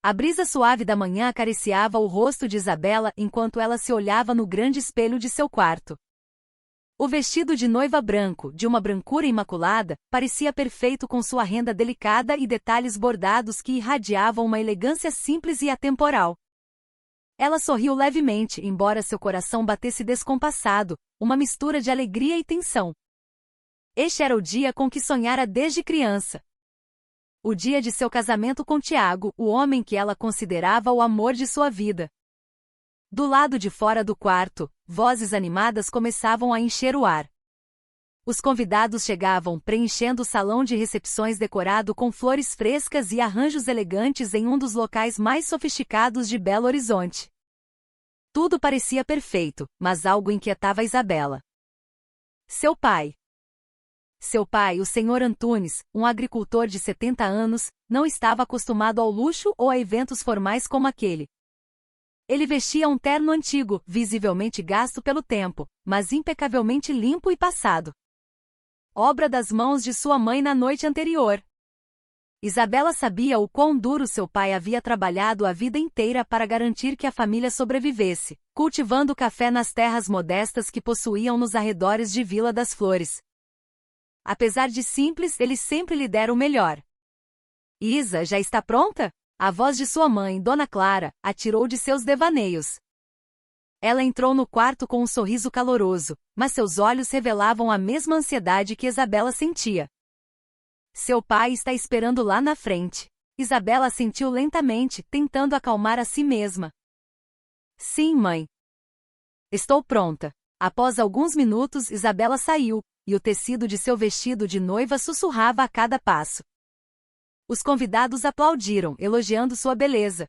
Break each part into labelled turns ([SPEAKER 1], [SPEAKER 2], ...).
[SPEAKER 1] A brisa suave da manhã acariciava o rosto de Isabela enquanto ela se olhava no grande espelho de seu quarto. O vestido de noiva branco, de uma brancura imaculada, parecia perfeito com sua renda delicada e detalhes bordados que irradiavam uma elegância simples e atemporal. Ela sorriu levemente, embora seu coração batesse descompassado, uma mistura de alegria e tensão. Este era o dia com que sonhara desde criança. O dia de seu casamento com Tiago, o homem que ela considerava o amor de sua vida. Do lado de fora do quarto, vozes animadas começavam a encher o ar. Os convidados chegavam preenchendo o salão de recepções decorado com flores frescas e arranjos elegantes em um dos locais mais sofisticados de Belo Horizonte. Tudo parecia perfeito, mas algo inquietava Isabela. Seu pai. Seu pai, o Sr. Antunes, um agricultor de 70 anos, não estava acostumado ao luxo ou a eventos formais como aquele. Ele vestia um terno antigo, visivelmente gasto pelo tempo, mas impecavelmente limpo e passado. Obra das mãos de sua mãe na noite anterior. Isabela sabia o quão duro seu pai havia trabalhado a vida inteira para garantir que a família sobrevivesse, cultivando café nas terras modestas que possuíam nos arredores de Vila das Flores. Apesar de simples, ele sempre lhe dera o melhor. Isa, já está pronta? A voz de sua mãe, Dona Clara, a tirou de seus devaneios. Ela entrou no quarto com um sorriso caloroso, mas seus olhos revelavam a mesma ansiedade que Isabela sentia. Seu pai está esperando lá na frente. Isabela assentiu lentamente, tentando acalmar a si mesma. Sim, mãe. Estou pronta. Após alguns minutos, Isabela saiu, e o tecido de seu vestido de noiva sussurrava a cada passo. Os convidados aplaudiram, elogiando sua beleza.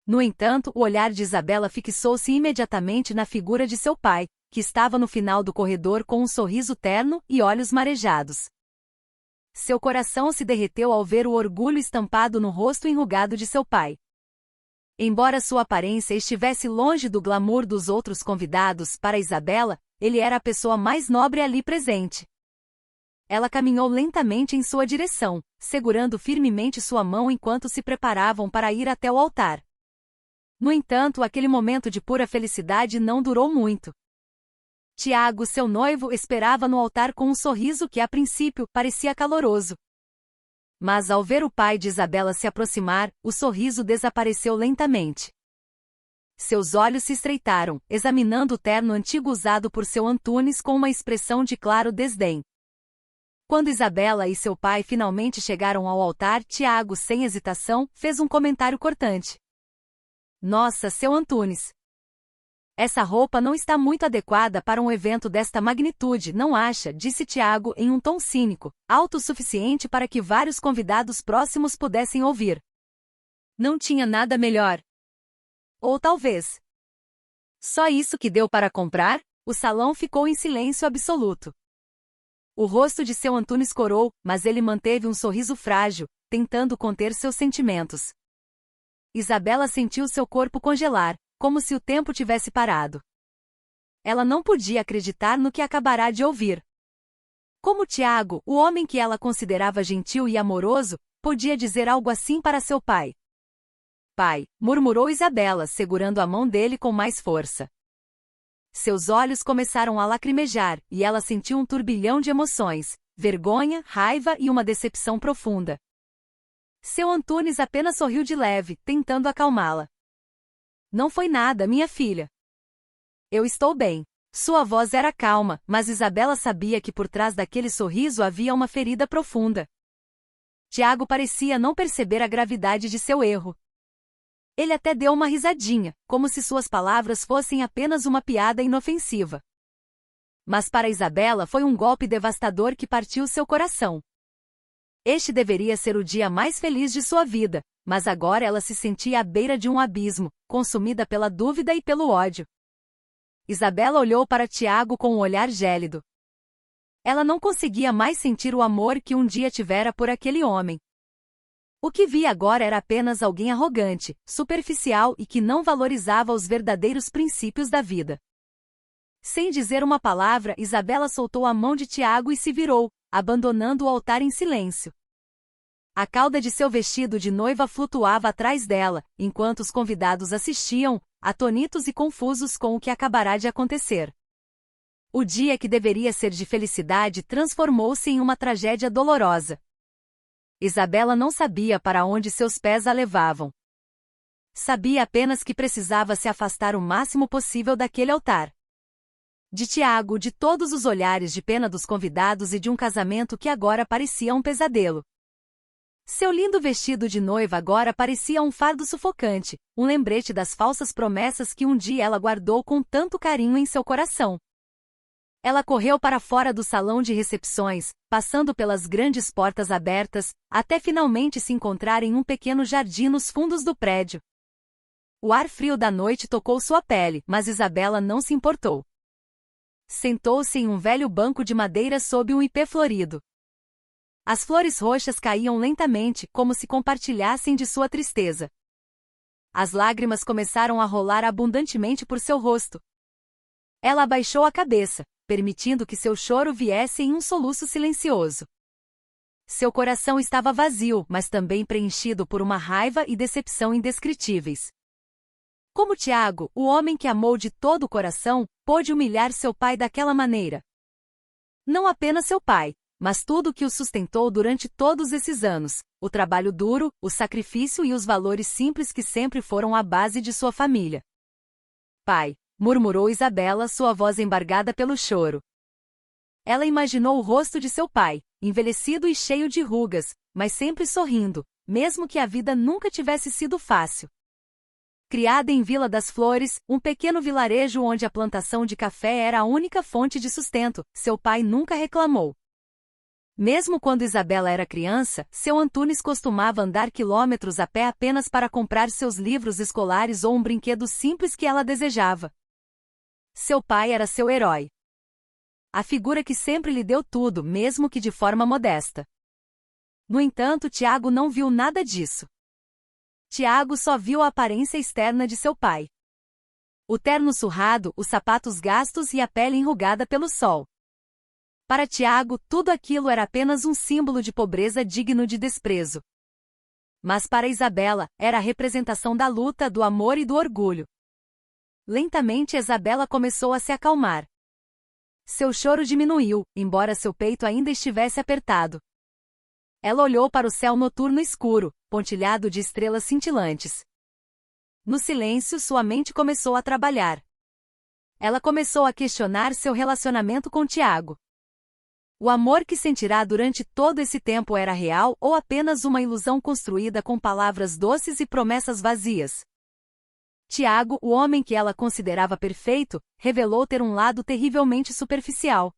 [SPEAKER 1] No entanto, o olhar de Isabela fixou-se imediatamente na figura de seu pai, que estava no final do corredor com um sorriso terno e olhos marejados. Seu coração se derreteu ao ver o orgulho estampado no rosto enrugado de seu pai. Embora sua aparência estivesse longe do glamour dos outros convidados, para Isabela, ele era a pessoa mais nobre ali presente. Ela caminhou lentamente em sua direção, segurando firmemente sua mão enquanto se preparavam para ir até o altar. No entanto, aquele momento de pura felicidade não durou muito. Tiago, seu noivo, esperava no altar com um sorriso que, a princípio, parecia caloroso. Mas ao ver o pai de Isabela se aproximar, o sorriso desapareceu lentamente. Seus olhos se estreitaram, examinando o terno antigo usado por seu Antunes com uma expressão de claro desdém. Quando Isabela e seu pai finalmente chegaram ao altar, Tiago, sem hesitação, fez um comentário cortante. Nossa, seu Antunes! Essa roupa não está muito adequada para um evento desta magnitude, não acha? Disse Tiago em um tom cínico, alto o suficiente para que vários convidados próximos pudessem ouvir. Não tinha nada melhor. Ou talvez. Só isso que deu para comprar? O salão ficou em silêncio absoluto. O rosto de seu Antunes corou, mas ele manteve um sorriso frágil, tentando conter seus sentimentos. Isabela sentiu seu corpo congelar, como se o tempo tivesse parado. Ela não podia acreditar no que acabará de ouvir. Como Tiago, o homem que ela considerava gentil e amoroso, podia dizer algo assim para seu pai? Pai, murmurou Isabela, segurando a mão dele com mais força. Seus olhos começaram a lacrimejar, e ela sentiu um turbilhão de emoções, vergonha, raiva e uma decepção profunda. Seu Antunes apenas sorriu de leve, tentando acalmá-la. Não foi nada, minha filha. Eu estou bem. Sua voz era calma, mas Isabela sabia que por trás daquele sorriso havia uma ferida profunda. Tiago parecia não perceber a gravidade de seu erro. Ele até deu uma risadinha, como se suas palavras fossem apenas uma piada inofensiva. Mas para Isabela foi um golpe devastador que partiu seu coração. Este deveria ser o dia mais feliz de sua vida, mas agora ela se sentia à beira de um abismo, consumida pela dúvida e pelo ódio. Isabela olhou para Tiago com um olhar gélido. Ela não conseguia mais sentir o amor que um dia tivera por aquele homem. O que via agora era apenas alguém arrogante, superficial e que não valorizava os verdadeiros princípios da vida. Sem dizer uma palavra, Isabela soltou a mão de Tiago e se virou, abandonando o altar em silêncio. A cauda de seu vestido de noiva flutuava atrás dela, enquanto os convidados assistiam, atônitos e confusos com o que acabará de acontecer. O dia que deveria ser de felicidade transformou-se em uma tragédia dolorosa. Isabela não sabia para onde seus pés a levavam. Sabia apenas que precisava se afastar o máximo possível daquele altar. De Tiago, de todos os olhares de pena dos convidados e de um casamento que agora parecia um pesadelo. Seu lindo vestido de noiva agora parecia um fardo sufocante, um lembrete das falsas promessas que um dia ela guardou com tanto carinho em seu coração. Ela correu para fora do salão de recepções, passando pelas grandes portas abertas, até finalmente se encontrar em um pequeno jardim nos fundos do prédio. O ar frio da noite tocou sua pele, mas Isabela não se importou. Sentou-se em um velho banco de madeira sob um ipê florido. As flores roxas caíam lentamente, como se compartilhassem de sua tristeza. As lágrimas começaram a rolar abundantemente por seu rosto. Ela abaixou a cabeça, permitindo que seu choro viesse em um soluço silencioso. Seu coração estava vazio, mas também preenchido por uma raiva e decepção indescritíveis. Como Tiago, o homem que amou de todo o coração, pôde humilhar seu pai daquela maneira? Não apenas seu pai, mas tudo o que o sustentou durante todos esses anos, o trabalho duro, o sacrifício e os valores simples que sempre foram a base de sua família. Pai, murmurou Isabela, sua voz embargada pelo choro. Ela imaginou o rosto de seu pai, envelhecido e cheio de rugas, mas sempre sorrindo, mesmo que a vida nunca tivesse sido fácil. Criada em Vila das Flores, um pequeno vilarejo onde a plantação de café era a única fonte de sustento, seu pai nunca reclamou. Mesmo quando Isabela era criança, seu Antunes costumava andar quilômetros a pé apenas para comprar seus livros escolares ou um brinquedo simples que ela desejava. Seu pai era seu herói. A figura que sempre lhe deu tudo, mesmo que de forma modesta. No entanto, Tiago não viu nada disso. Tiago só viu a aparência externa de seu pai. O terno surrado, os sapatos gastos e a pele enrugada pelo sol. Para Tiago, tudo aquilo era apenas um símbolo de pobreza digno de desprezo. Mas para Isabela, era a representação da luta, do amor e do orgulho. Lentamente Isabela começou a se acalmar. Seu choro diminuiu, embora seu peito ainda estivesse apertado. Ela olhou para o céu noturno escuro, pontilhado de estrelas cintilantes. No silêncio, sua mente começou a trabalhar. Ela começou a questionar seu relacionamento com Tiago. O amor que sentirá durante todo esse tempo era real ou apenas uma ilusão construída com palavras doces e promessas vazias? Tiago, o homem que ela considerava perfeito, revelou ter um lado terrivelmente superficial.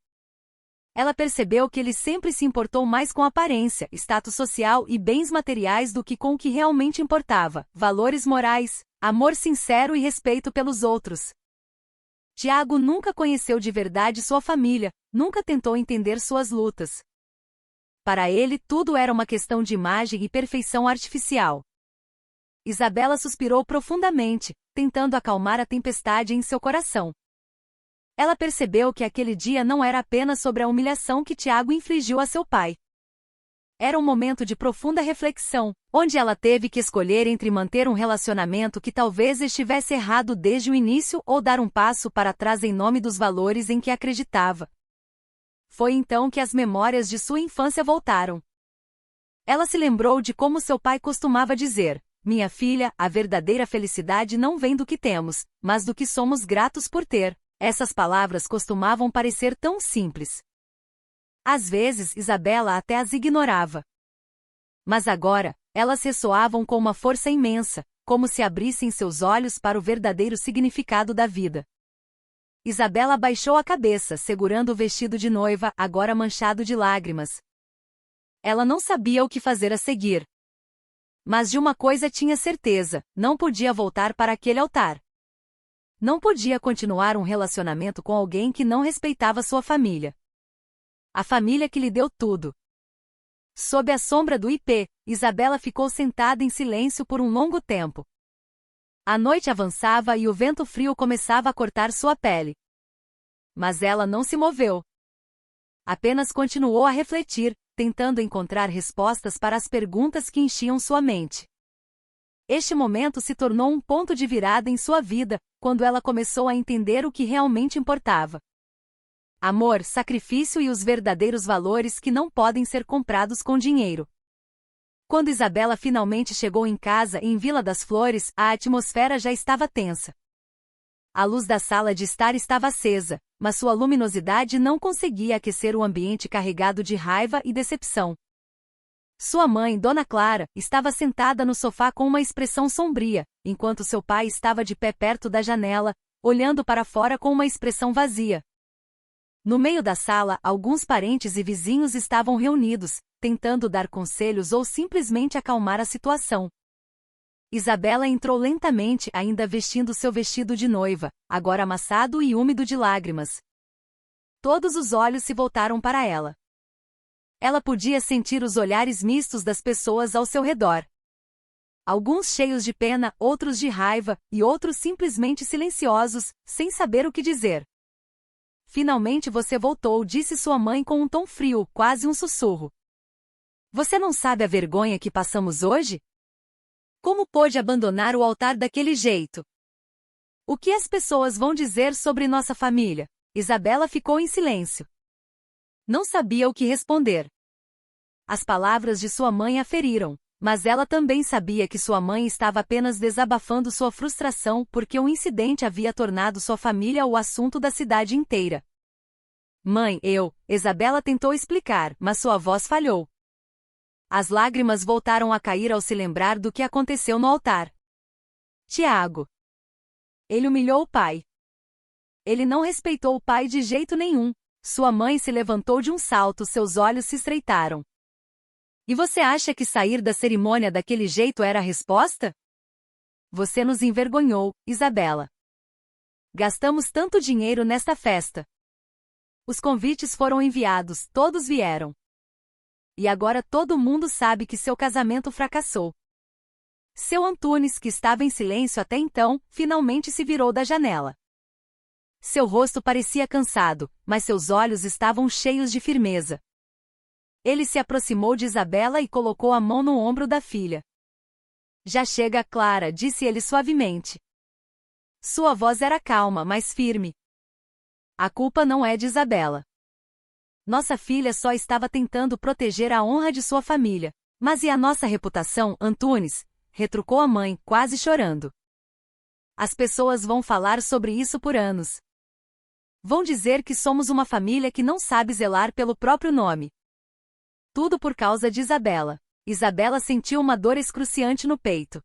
[SPEAKER 1] Ela percebeu que ele sempre se importou mais com aparência, status social e bens materiais do que com o que realmente importava, valores morais, amor sincero e respeito pelos outros. Tiago nunca conheceu de verdade sua família, nunca tentou entender suas lutas. Para ele, tudo era uma questão de imagem e perfeição artificial. Isabela suspirou profundamente, tentando acalmar a tempestade em seu coração. Ela percebeu que aquele dia não era apenas sobre a humilhação que Tiago infligiu a seu pai. Era um momento de profunda reflexão, onde ela teve que escolher entre manter um relacionamento que talvez estivesse errado desde o início ou dar um passo para trás em nome dos valores em que acreditava. Foi então que as memórias de sua infância voltaram. Ela se lembrou de como seu pai costumava dizer: "Minha filha, a verdadeira felicidade não vem do que temos, mas do que somos gratos por ter." Essas palavras costumavam parecer tão simples. Às vezes, Isabela até as ignorava. Mas agora, elas ressoavam com uma força imensa, como se abrissem seus olhos para o verdadeiro significado da vida. Isabela baixou a cabeça, segurando o vestido de noiva, agora manchado de lágrimas. Ela não sabia o que fazer a seguir. Mas de uma coisa tinha certeza: não podia voltar para aquele altar. Não podia continuar um relacionamento com alguém que não respeitava sua família. A família que lhe deu tudo. Sob a sombra do ipê, Isabela ficou sentada em silêncio por um longo tempo. A noite avançava e o vento frio começava a cortar sua pele. Mas ela não se moveu. Apenas continuou a refletir, tentando encontrar respostas para as perguntas que enchiam sua mente. Este momento se tornou um ponto de virada em sua vida, quando ela começou a entender o que realmente importava. Amor, sacrifício e os verdadeiros valores que não podem ser comprados com dinheiro. Quando Isabela finalmente chegou em casa em Vila das Flores, a atmosfera já estava tensa. A luz da sala de estar estava acesa, mas sua luminosidade não conseguia aquecer o ambiente carregado de raiva e decepção. Sua mãe, Dona Clara, estava sentada no sofá com uma expressão sombria, enquanto seu pai estava de pé perto da janela, olhando para fora com uma expressão vazia. No meio da sala, alguns parentes e vizinhos estavam reunidos, tentando dar conselhos ou simplesmente acalmar a situação. Isabela entrou lentamente, ainda vestindo seu vestido de noiva, agora amassado e úmido de lágrimas. Todos os olhos se voltaram para ela. Ela podia sentir os olhares mistos das pessoas ao seu redor. Alguns cheios de pena, outros de raiva, e outros simplesmente silenciosos, sem saber o que dizer. Finalmente você voltou, disse sua mãe com um tom frio, quase um sussurro. Você não sabe a vergonha que passamos hoje? Como pôde abandonar o altar daquele jeito? O que as pessoas vão dizer sobre nossa família? Isabela ficou em silêncio. Não sabia o que responder. As palavras de sua mãe a feriram, mas ela também sabia que sua mãe estava apenas desabafando sua frustração porque um incidente havia tornado sua família o assunto da cidade inteira. Mãe, Isabela tentou explicar, mas sua voz falhou. As lágrimas voltaram a cair ao se lembrar do que aconteceu no altar. Tiago. Ele humilhou o pai. Ele não respeitou o pai de jeito nenhum. Sua mãe se levantou de um salto, seus olhos se estreitaram. E você acha que sair da cerimônia daquele jeito era a resposta? Você nos envergonhou, Isabela. Gastamos tanto dinheiro nesta festa. Os convites foram enviados, todos vieram. E agora todo mundo sabe que seu casamento fracassou. Seu Antunes, que estava em silêncio até então, finalmente se virou da janela. Seu rosto parecia cansado, mas seus olhos estavam cheios de firmeza. Ele se aproximou de Isabela e colocou a mão no ombro da filha. Já chega, Clara, disse ele suavemente. Sua voz era calma, mas firme. A culpa não é de Isabela. Nossa filha só estava tentando proteger a honra de sua família. Mas e a nossa reputação, Antunes? Retrucou a mãe, quase chorando. As pessoas vão falar sobre isso por anos. Vão dizer que somos uma família que não sabe zelar pelo próprio nome. Tudo por causa de Isabela. Isabela sentiu uma dor excruciante no peito.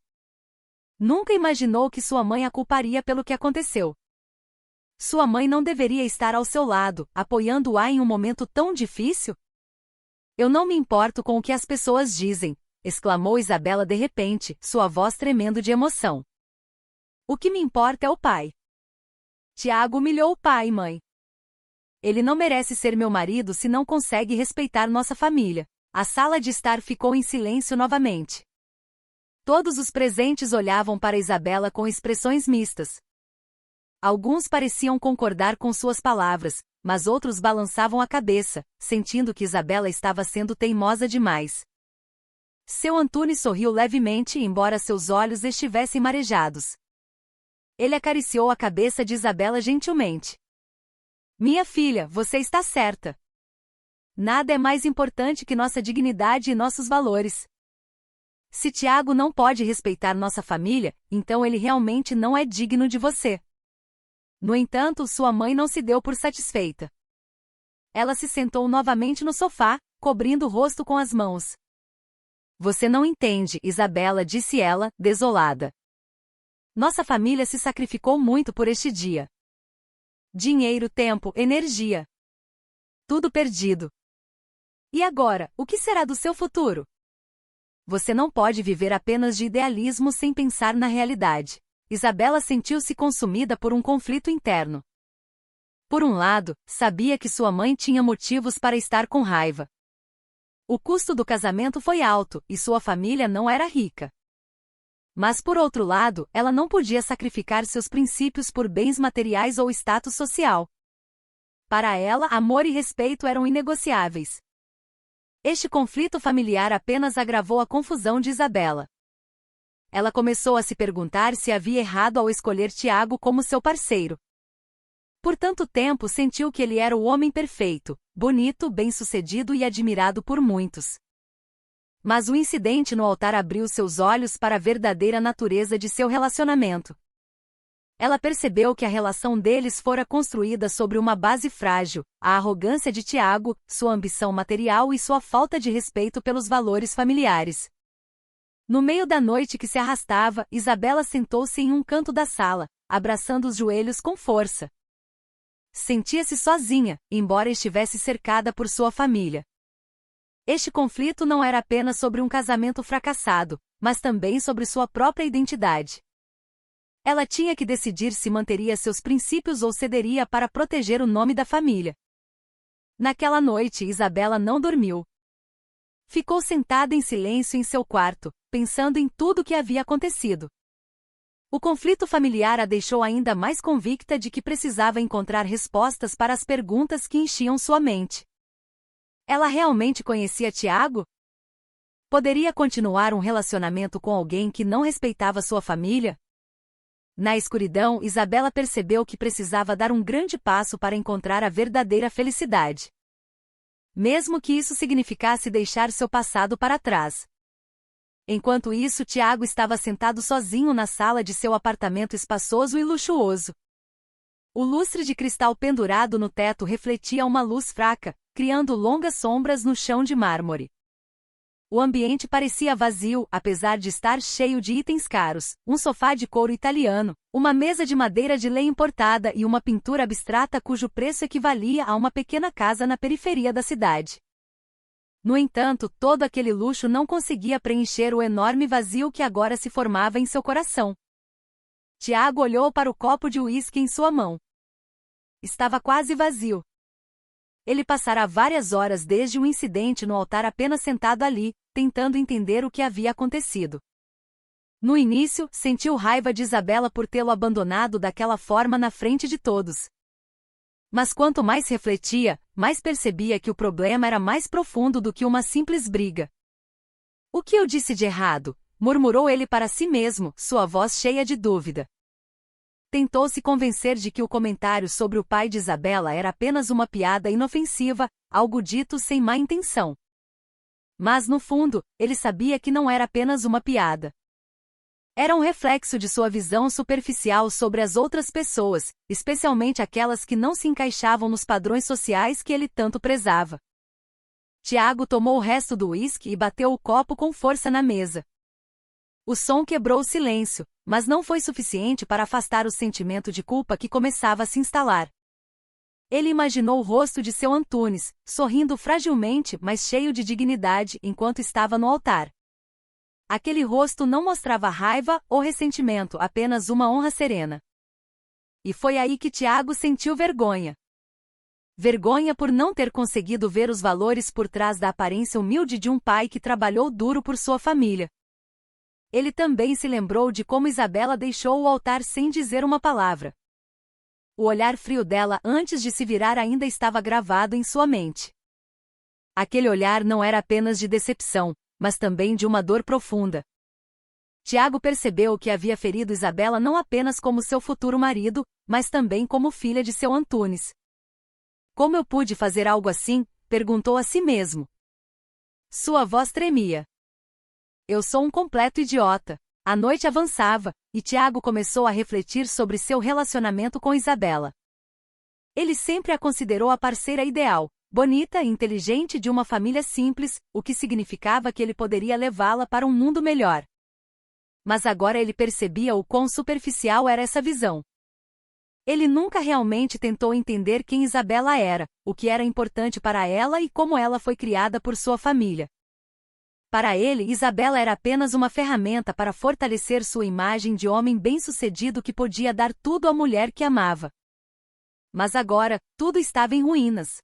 [SPEAKER 1] Nunca imaginou que sua mãe a culparia pelo que aconteceu. Sua mãe não deveria estar ao seu lado, apoiando-a em um momento tão difícil? Eu não me importo com o que as pessoas dizem, exclamou Isabela de repente, sua voz tremendo de emoção. O que me importa é o pai. Tiago humilhou o pai e mãe. Ele não merece ser meu marido se não consegue respeitar nossa família. A sala de estar ficou em silêncio novamente. Todos os presentes olhavam para Isabela com expressões mistas. Alguns pareciam concordar com suas palavras, mas outros balançavam a cabeça, sentindo que Isabela estava sendo teimosa demais. Seu Antunes sorriu levemente, embora seus olhos estivessem marejados. Ele acariciou a cabeça de Isabela gentilmente. Minha filha, você está certa. Nada é mais importante que nossa dignidade e nossos valores. Se Tiago não pode respeitar nossa família, então ele realmente não é digno de você. No entanto, sua mãe não se deu por satisfeita. Ela se sentou novamente no sofá, cobrindo o rosto com as mãos. Você não entende, Isabela, disse ela, desolada. Nossa família se sacrificou muito por este dia. Dinheiro, tempo, energia. Tudo perdido. E agora, o que será do seu futuro? Você não pode viver apenas de idealismo sem pensar na realidade. Isabela sentiu-se consumida por um conflito interno. Por um lado, sabia que sua mãe tinha motivos para estar com raiva. O custo do casamento foi alto, e sua família não era rica. Mas por outro lado, ela não podia sacrificar seus princípios por bens materiais ou status social. Para ela, amor e respeito eram inegociáveis. Este conflito familiar apenas agravou a confusão de Isabela. Ela começou a se perguntar se havia errado ao escolher Tiago como seu parceiro. Por tanto tempo sentiu que ele era o homem perfeito, bonito, bem-sucedido e admirado por muitos. Mas o incidente no altar abriu seus olhos para a verdadeira natureza de seu relacionamento. Ela percebeu que a relação deles fora construída sobre uma base frágil, a arrogância de Tiago, sua ambição material e sua falta de respeito pelos valores familiares. No meio da noite que se arrastava, Isabela sentou-se em um canto da sala, abraçando os joelhos com força. Sentia-se sozinha, embora estivesse cercada por sua família. Este conflito não era apenas sobre um casamento fracassado, mas também sobre sua própria identidade. Ela tinha que decidir se manteria seus princípios ou cederia para proteger o nome da família. Naquela noite, Isabela não dormiu. Ficou sentada em silêncio em seu quarto, pensando em tudo o que havia acontecido. O conflito familiar a deixou ainda mais convicta de que precisava encontrar respostas para as perguntas que enchiam sua mente. Ela realmente conhecia Tiago? Poderia continuar um relacionamento com alguém que não respeitava sua família? Na escuridão, Isabela percebeu que precisava dar um grande passo para encontrar a verdadeira felicidade. Mesmo que isso significasse deixar seu passado para trás. Enquanto isso, Tiago estava sentado sozinho na sala de seu apartamento espaçoso e luxuoso. O lustre de cristal pendurado no teto refletia uma luz fraca, criando longas sombras no chão de mármore. O ambiente parecia vazio, apesar de estar cheio de itens caros, um sofá de couro italiano, uma mesa de madeira de lei importada e uma pintura abstrata cujo preço equivalia a uma pequena casa na periferia da cidade. No entanto, todo aquele luxo não conseguia preencher o enorme vazio que agora se formava em seu coração. Tiago olhou para o copo de uísque em sua mão. Estava quase vazio. Ele passara várias horas desde o incidente no altar apenas sentado ali, tentando entender o que havia acontecido. No início, sentiu raiva de Isabela por tê-lo abandonado daquela forma na frente de todos. Mas quanto mais refletia, mais percebia que o problema era mais profundo do que uma simples briga. "O que eu disse de errado?", murmurou ele para si mesmo, sua voz cheia de dúvida. Tentou se convencer de que o comentário sobre o pai de Isabela era apenas uma piada inofensiva, algo dito sem má intenção. Mas no fundo, ele sabia que não era apenas uma piada. Era um reflexo de sua visão superficial sobre as outras pessoas, especialmente aquelas que não se encaixavam nos padrões sociais que ele tanto prezava. Tiago tomou o resto do uísque e bateu o copo com força na mesa. O som quebrou o silêncio, mas não foi suficiente para afastar o sentimento de culpa que começava a se instalar. Ele imaginou o rosto de seu Antunes, sorrindo fragilmente, mas cheio de dignidade, enquanto estava no altar. Aquele rosto não mostrava raiva ou ressentimento, apenas uma honra serena. E foi aí que Tiago sentiu vergonha. Vergonha por não ter conseguido ver os valores por trás da aparência humilde de um pai que trabalhou duro por sua família. Ele também se lembrou de como Isabela deixou o altar sem dizer uma palavra. O olhar frio dela antes de se virar ainda estava gravado em sua mente. Aquele olhar não era apenas de decepção, mas também de uma dor profunda. Tiago percebeu que havia ferido Isabela não apenas como seu futuro marido, mas também como filha de seu Antunes. "Como eu pude fazer algo assim?", perguntou a si mesmo. Sua voz tremia. "Eu sou um completo idiota." A noite avançava, e Tiago começou a refletir sobre seu relacionamento com Isabela. Ele sempre a considerou a parceira ideal, bonita e inteligente de uma família simples, o que significava que ele poderia levá-la para um mundo melhor. Mas agora ele percebia o quão superficial era essa visão. Ele nunca realmente tentou entender quem Isabela era, o que era importante para ela e como ela foi criada por sua família. Para ele, Isabela era apenas uma ferramenta para fortalecer sua imagem de homem bem-sucedido que podia dar tudo à mulher que amava. Mas agora, tudo estava em ruínas.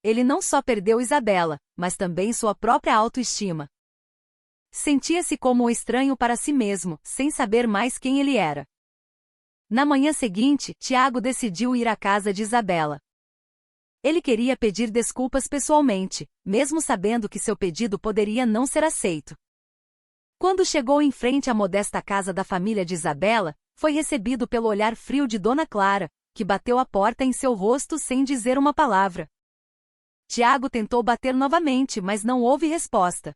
[SPEAKER 1] Ele não só perdeu Isabela, mas também sua própria autoestima. Sentia-se como um estranho para si mesmo, sem saber mais quem ele era. Na manhã seguinte, Tiago decidiu ir à casa de Isabela. Ele queria pedir desculpas pessoalmente, mesmo sabendo que seu pedido poderia não ser aceito. Quando chegou em frente à modesta casa da família de Isabela, foi recebido pelo olhar frio de Dona Clara, que bateu a porta em seu rosto sem dizer uma palavra. Tiago tentou bater novamente, mas não houve resposta.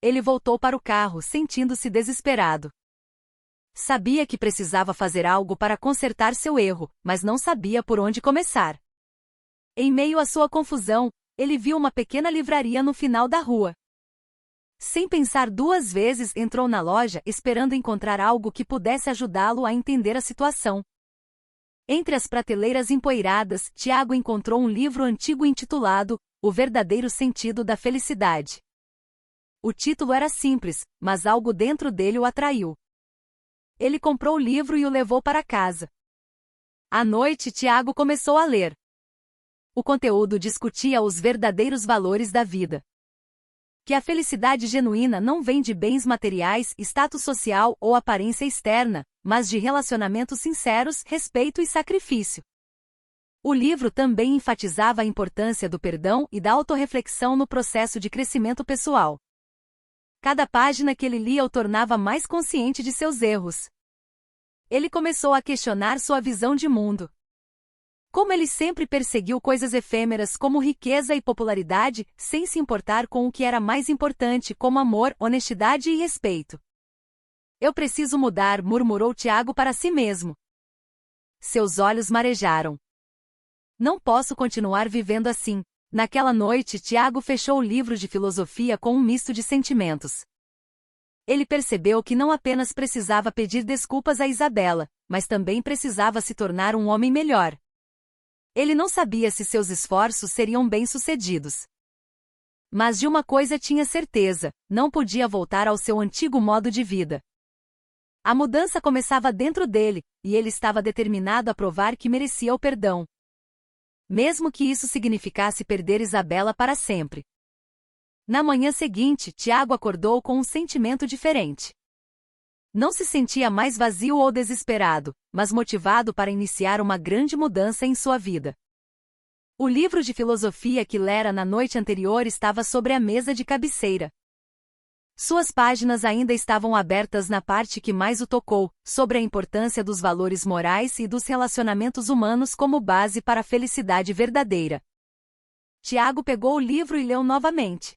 [SPEAKER 1] Ele voltou para o carro, sentindo-se desesperado. Sabia que precisava fazer algo para consertar seu erro, mas não sabia por onde começar. Em meio à sua confusão, ele viu uma pequena livraria no final da rua. Sem pensar duas vezes, entrou na loja esperando encontrar algo que pudesse ajudá-lo a entender a situação. Entre as prateleiras empoeiradas, Tiago encontrou um livro antigo intitulado O Verdadeiro Sentido da Felicidade. O título era simples, mas algo dentro dele o atraiu. Ele comprou o livro e o levou para casa. À noite, Tiago começou a ler. O conteúdo discutia os verdadeiros valores da vida. Que a felicidade genuína não vem de bens materiais, status social ou aparência externa, mas de relacionamentos sinceros, respeito e sacrifício. O livro também enfatizava a importância do perdão e da autorreflexão no processo de crescimento pessoal. Cada página que ele lia o tornava mais consciente de seus erros. Ele começou a questionar sua visão de mundo. Como ele sempre perseguiu coisas efêmeras como riqueza e popularidade, sem se importar com o que era mais importante, como amor, honestidade e respeito. Eu preciso mudar, murmurou Tiago para si mesmo. Seus olhos marejaram. Não posso continuar vivendo assim. Naquela noite, Tiago fechou o livro de filosofia com um misto de sentimentos. Ele percebeu que não apenas precisava pedir desculpas a Isabela, mas também precisava se tornar um homem melhor. Ele não sabia se seus esforços seriam bem-sucedidos. Mas de uma coisa tinha certeza: não podia voltar ao seu antigo modo de vida. A mudança começava dentro dele, e ele estava determinado a provar que merecia o perdão. Mesmo que isso significasse perder Isabela para sempre. Na manhã seguinte, Tiago acordou com um sentimento diferente. Não se sentia mais vazio ou desesperado, mas motivado para iniciar uma grande mudança em sua vida. O livro de filosofia que lera na noite anterior estava sobre a mesa de cabeceira. Suas páginas ainda estavam abertas na parte que mais o tocou, sobre a importância dos valores morais e dos relacionamentos humanos como base para a felicidade verdadeira. Tiago pegou o livro e leu novamente.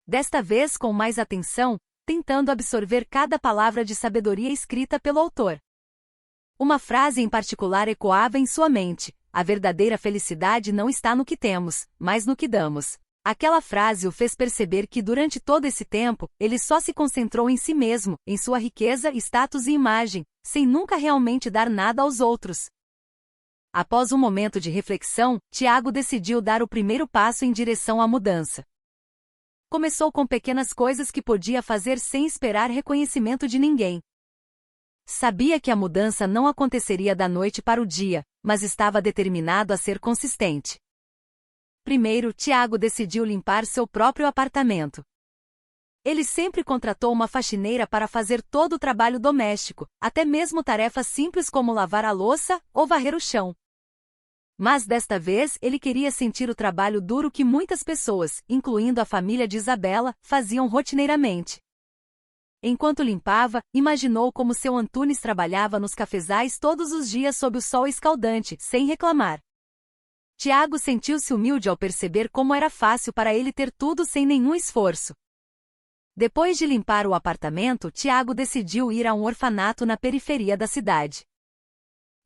[SPEAKER 1] Desta vez com mais atenção, tentando absorver cada palavra de sabedoria escrita pelo autor. Uma frase em particular ecoava em sua mente: a verdadeira felicidade não está no que temos, mas no que damos. Aquela frase o fez perceber que durante todo esse tempo, ele só se concentrou em si mesmo, em sua riqueza, status e imagem, sem nunca realmente dar nada aos outros. Após um momento de reflexão, Tiago decidiu dar o primeiro passo em direção à mudança. Começou com pequenas coisas que podia fazer sem esperar reconhecimento de ninguém. Sabia que a mudança não aconteceria da noite para o dia, mas estava determinado a ser consistente. Primeiro, Tiago decidiu limpar seu próprio apartamento. Ele sempre contratou uma faxineira para fazer todo o trabalho doméstico, até mesmo tarefas simples como lavar a louça ou varrer o chão. Mas desta vez ele queria sentir o trabalho duro que muitas pessoas, incluindo a família de Isabela, faziam rotineiramente. Enquanto limpava, imaginou como seu Antunes trabalhava nos cafezais todos os dias sob o sol escaldante, sem reclamar. Tiago sentiu-se humilde ao perceber como era fácil para ele ter tudo sem nenhum esforço. Depois de limpar o apartamento, Tiago decidiu ir a um orfanato na periferia da cidade.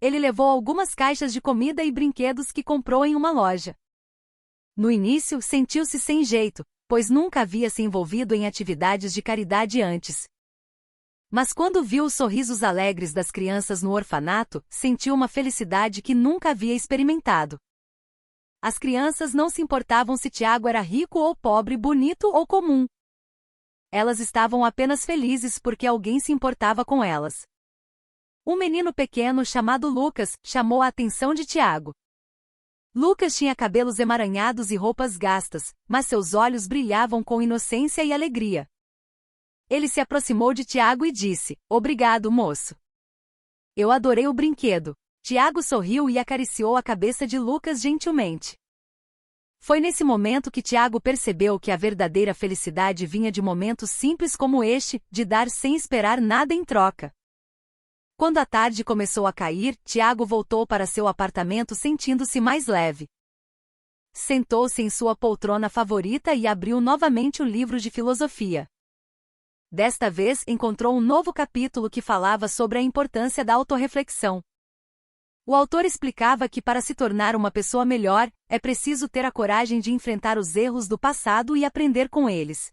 [SPEAKER 1] Ele levou algumas caixas de comida e brinquedos que comprou em uma loja. No início, sentiu-se sem jeito, pois nunca havia se envolvido em atividades de caridade antes. Mas quando viu os sorrisos alegres das crianças no orfanato, sentiu uma felicidade que nunca havia experimentado. As crianças não se importavam se Tiago era rico ou pobre, bonito ou comum. Elas estavam apenas felizes porque alguém se importava com elas. Um menino pequeno chamado Lucas chamou a atenção de Tiago. Lucas tinha cabelos emaranhados e roupas gastas, mas seus olhos brilhavam com inocência e alegria. Ele se aproximou de Tiago e disse: "Obrigado, moço. Eu adorei o brinquedo. Tiago sorriu e acariciou a cabeça de Lucas gentilmente. Foi nesse momento que Tiago percebeu que a verdadeira felicidade vinha de momentos simples como este, de dar sem esperar nada em troca. Quando a tarde começou a cair, Tiago voltou para seu apartamento sentindo-se mais leve. Sentou-se em sua poltrona favorita e abriu novamente o livro de filosofia. Desta vez encontrou um novo capítulo que falava sobre a importância da autorreflexão. O autor explicava que para se tornar uma pessoa melhor, é preciso ter a coragem de enfrentar os erros do passado e aprender com eles.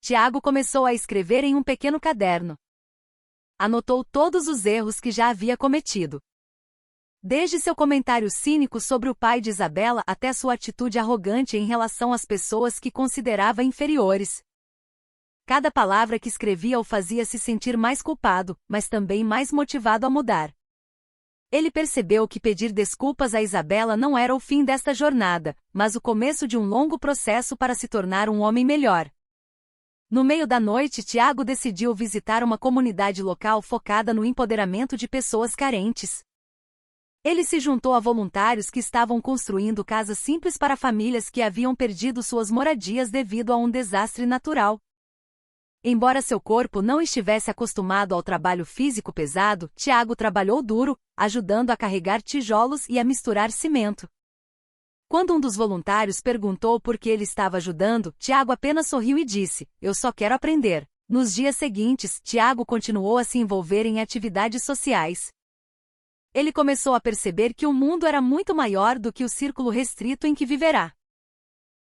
[SPEAKER 1] Tiago começou a escrever em um pequeno caderno. Anotou todos os erros que já havia cometido. Desde seu comentário cínico sobre o pai de Isabela até sua atitude arrogante em relação às pessoas que considerava inferiores. Cada palavra que escrevia o fazia se sentir mais culpado, mas também mais motivado a mudar. Ele percebeu que pedir desculpas a Isabela não era o fim desta jornada, mas o começo de um longo processo para se tornar um homem melhor. No meio da noite, Tiago decidiu visitar uma comunidade local focada no empoderamento de pessoas carentes. Ele se juntou a voluntários que estavam construindo casas simples para famílias que haviam perdido suas moradias devido a um desastre natural. Embora seu corpo não estivesse acostumado ao trabalho físico pesado, Tiago trabalhou duro, ajudando a carregar tijolos e a misturar cimento. Quando um dos voluntários perguntou por que ele estava ajudando, Tiago apenas sorriu e disse: "Eu só quero aprender." Nos dias seguintes, Tiago continuou a se envolver em atividades sociais. Ele começou a perceber que o mundo era muito maior do que o círculo restrito em que viverá.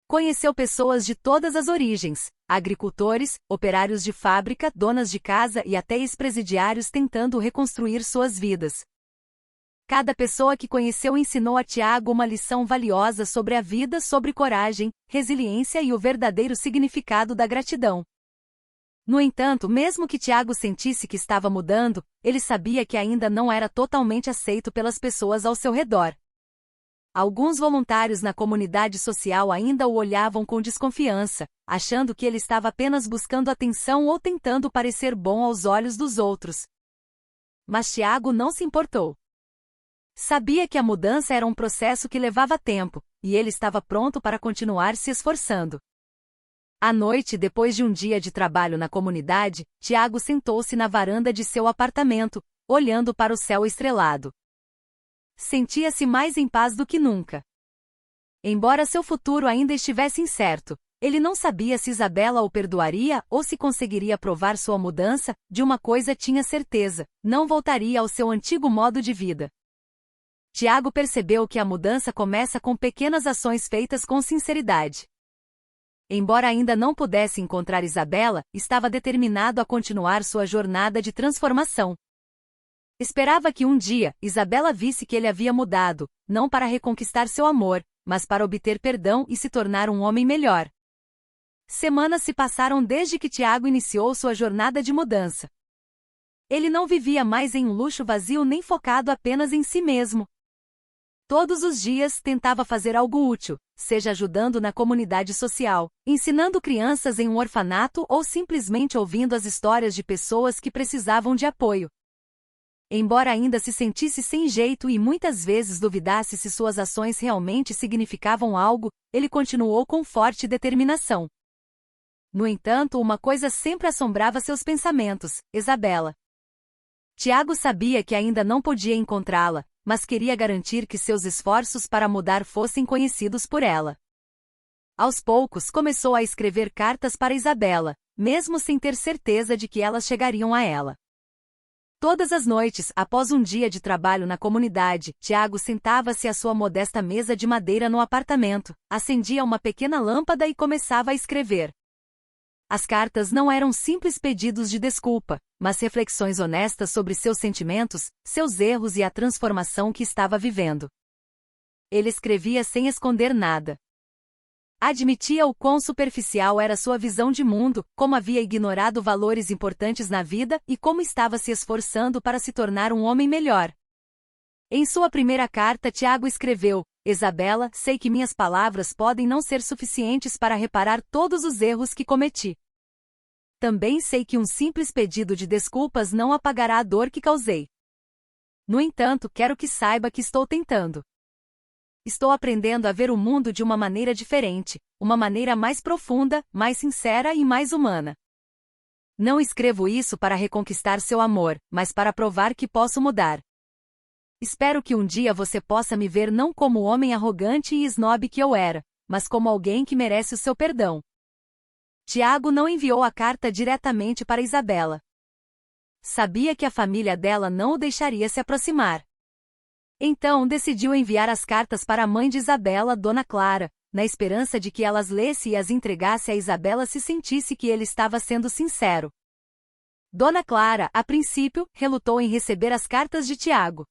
[SPEAKER 1] Conheceu pessoas de todas as origens, agricultores, operários de fábrica, donas de casa e até ex-presidiários tentando reconstruir suas vidas. Cada pessoa que conheceu ensinou a Tiago uma lição valiosa sobre a vida, sobre coragem, resiliência e o verdadeiro significado da gratidão. No entanto, mesmo que Tiago sentisse que estava mudando, ele sabia que ainda não era totalmente aceito pelas pessoas ao seu redor. Alguns voluntários na comunidade social ainda o olhavam com desconfiança, achando que ele estava apenas buscando atenção ou tentando parecer bom aos olhos dos outros. Mas Tiago não se importou. Sabia que a mudança era um processo que levava tempo, e ele estava pronto para continuar se esforçando. À noite, depois de um dia de trabalho na comunidade, Tiago sentou-se na varanda de seu apartamento, olhando para o céu estrelado. Sentia-se mais em paz do que nunca. Embora seu futuro ainda estivesse incerto, ele não sabia se Isabela o perdoaria ou se conseguiria provar sua mudança. De uma coisa tinha certeza: não voltaria ao seu antigo modo de vida. Tiago percebeu que a mudança começa com pequenas ações feitas com sinceridade. Embora ainda não pudesse encontrar Isabela, estava determinado a continuar sua jornada de transformação. Esperava que um dia, Isabela visse que ele havia mudado, não para reconquistar seu amor, mas para obter perdão e se tornar um homem melhor. Semanas se passaram desde que Tiago iniciou sua jornada de mudança. Ele não vivia mais em um luxo vazio nem focado apenas em si mesmo. Todos os dias tentava fazer algo útil, seja ajudando na comunidade social, ensinando crianças em um orfanato ou simplesmente ouvindo as histórias de pessoas que precisavam de apoio. Embora ainda se sentisse sem jeito e muitas vezes duvidasse se suas ações realmente significavam algo, ele continuou com forte determinação. No entanto, uma coisa sempre assombrava seus pensamentos: Isabela. Tiago sabia que ainda não podia encontrá-la, mas queria garantir que seus esforços para mudar fossem conhecidos por ela. Aos poucos começou a escrever cartas para Isabela, mesmo sem ter certeza de que elas chegariam a ela. Todas as noites, após um dia de trabalho na comunidade, Tiago sentava-se à sua modesta mesa de madeira no apartamento, acendia uma pequena lâmpada e começava a escrever. As cartas não eram simples pedidos de desculpa, mas reflexões honestas sobre seus sentimentos, seus erros e a transformação que estava vivendo. Ele escrevia sem esconder nada. Admitia o quão superficial era sua visão de mundo, como havia ignorado valores importantes na vida e como estava se esforçando para se tornar um homem melhor. Em sua primeira carta, Tiago escreveu: Isabela, sei que minhas palavras podem não ser suficientes para reparar todos os erros que cometi. Também sei que um simples pedido de desculpas não apagará a dor que causei. No entanto, quero que saiba que estou tentando. Estou aprendendo a ver o mundo de uma maneira diferente, uma maneira mais profunda, mais sincera e mais humana. Não escrevo isso para reconquistar seu amor, mas para provar que posso mudar. Espero que um dia você possa me ver não como o homem arrogante e snob que eu era, mas como alguém que merece o seu perdão. Tiago não enviou a carta diretamente para Isabela. Sabia que a família dela não o deixaria se aproximar. Então decidiu enviar as cartas para a mãe de Isabela, Dona Clara, na esperança de que ela as lesse e as entregasse a Isabela se sentisse que ele estava sendo sincero. Dona Clara, a princípio, relutou em receber as cartas de Tiago.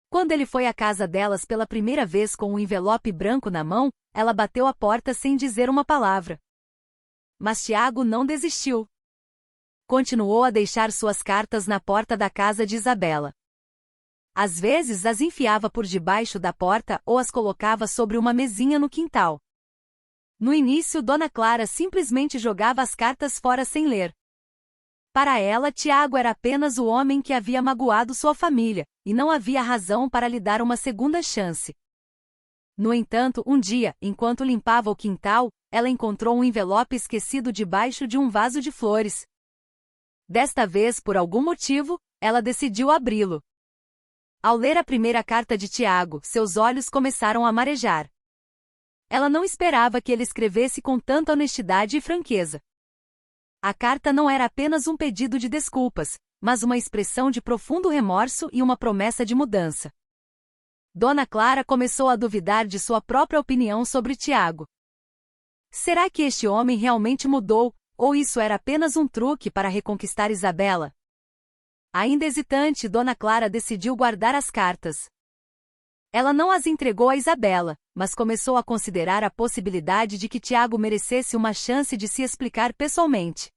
[SPEAKER 1] Quando ele foi à casa delas pela primeira vez com um envelope branco na mão, ela bateu a porta sem dizer uma palavra. Mas Tiago não desistiu. Continuou a deixar suas cartas na porta da casa de Isabela. Às vezes as enfiava por debaixo da porta ou as colocava sobre uma mesinha no quintal. No início, Dona Clara simplesmente jogava as cartas fora sem ler. Para ela, Tiago era apenas o homem que havia magoado sua família, e não havia razão para lhe dar uma segunda chance. No entanto, um dia, enquanto limpava o quintal, ela encontrou um envelope esquecido debaixo de um vaso de flores. Desta vez, por algum motivo, ela decidiu abri-lo. Ao ler a primeira carta de Tiago, seus olhos começaram a marejar. Ela não esperava que ele escrevesse com tanta honestidade e franqueza. A carta não era apenas um pedido de desculpas, mas uma expressão de profundo remorso e uma promessa de mudança. Dona Clara começou a duvidar de sua própria opinião sobre Tiago. Será que este homem realmente mudou, ou isso era apenas um truque para reconquistar Isabela? Ainda hesitante, Dona Clara decidiu guardar as cartas. Ela não as entregou a Isabela, mas começou a considerar a possibilidade de que Tiago merecesse uma chance de se explicar pessoalmente.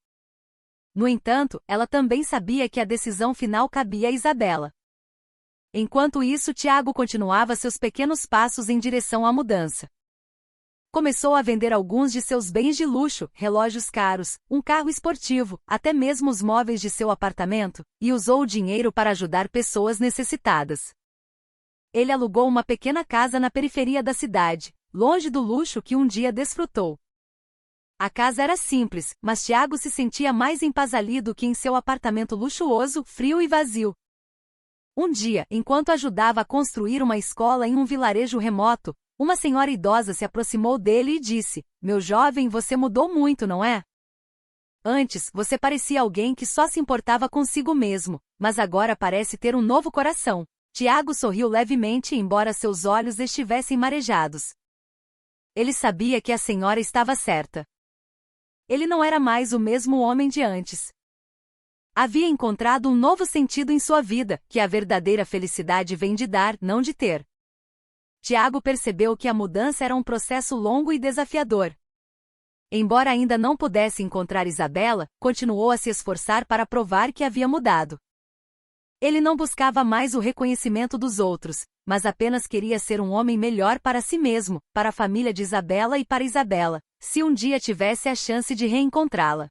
[SPEAKER 1] No entanto, ela também sabia que a decisão final cabia a Isabela. Enquanto isso, Tiago continuava seus pequenos passos em direção à mudança. Começou a vender alguns de seus bens de luxo, relógios caros, um carro esportivo, até mesmo os móveis de seu apartamento, e usou o dinheiro para ajudar pessoas necessitadas. Ele alugou uma pequena casa na periferia da cidade, longe do luxo que um dia desfrutou. A casa era simples, mas Tiago se sentia mais em paz ali do que em seu apartamento luxuoso, frio e vazio. Um dia, enquanto ajudava a construir uma escola em um vilarejo remoto, uma senhora idosa se aproximou dele e disse: "Meu jovem, você mudou muito, não é? Antes, você parecia alguém que só se importava consigo mesmo, mas agora parece ter um novo coração." Tiago sorriu levemente embora seus olhos estivessem marejados. Ele sabia que a senhora estava certa. Ele não era mais o mesmo homem de antes. Havia encontrado um novo sentido em sua vida, que a verdadeira felicidade vem de dar, não de ter. Tiago percebeu que a mudança era um processo longo e desafiador. Embora ainda não pudesse encontrar Isabela, continuou a se esforçar para provar que havia mudado. Ele não buscava mais o reconhecimento dos outros, mas apenas queria ser um homem melhor para si mesmo, para a família de Isabela e para Isabela, se um dia tivesse a chance de reencontrá-la.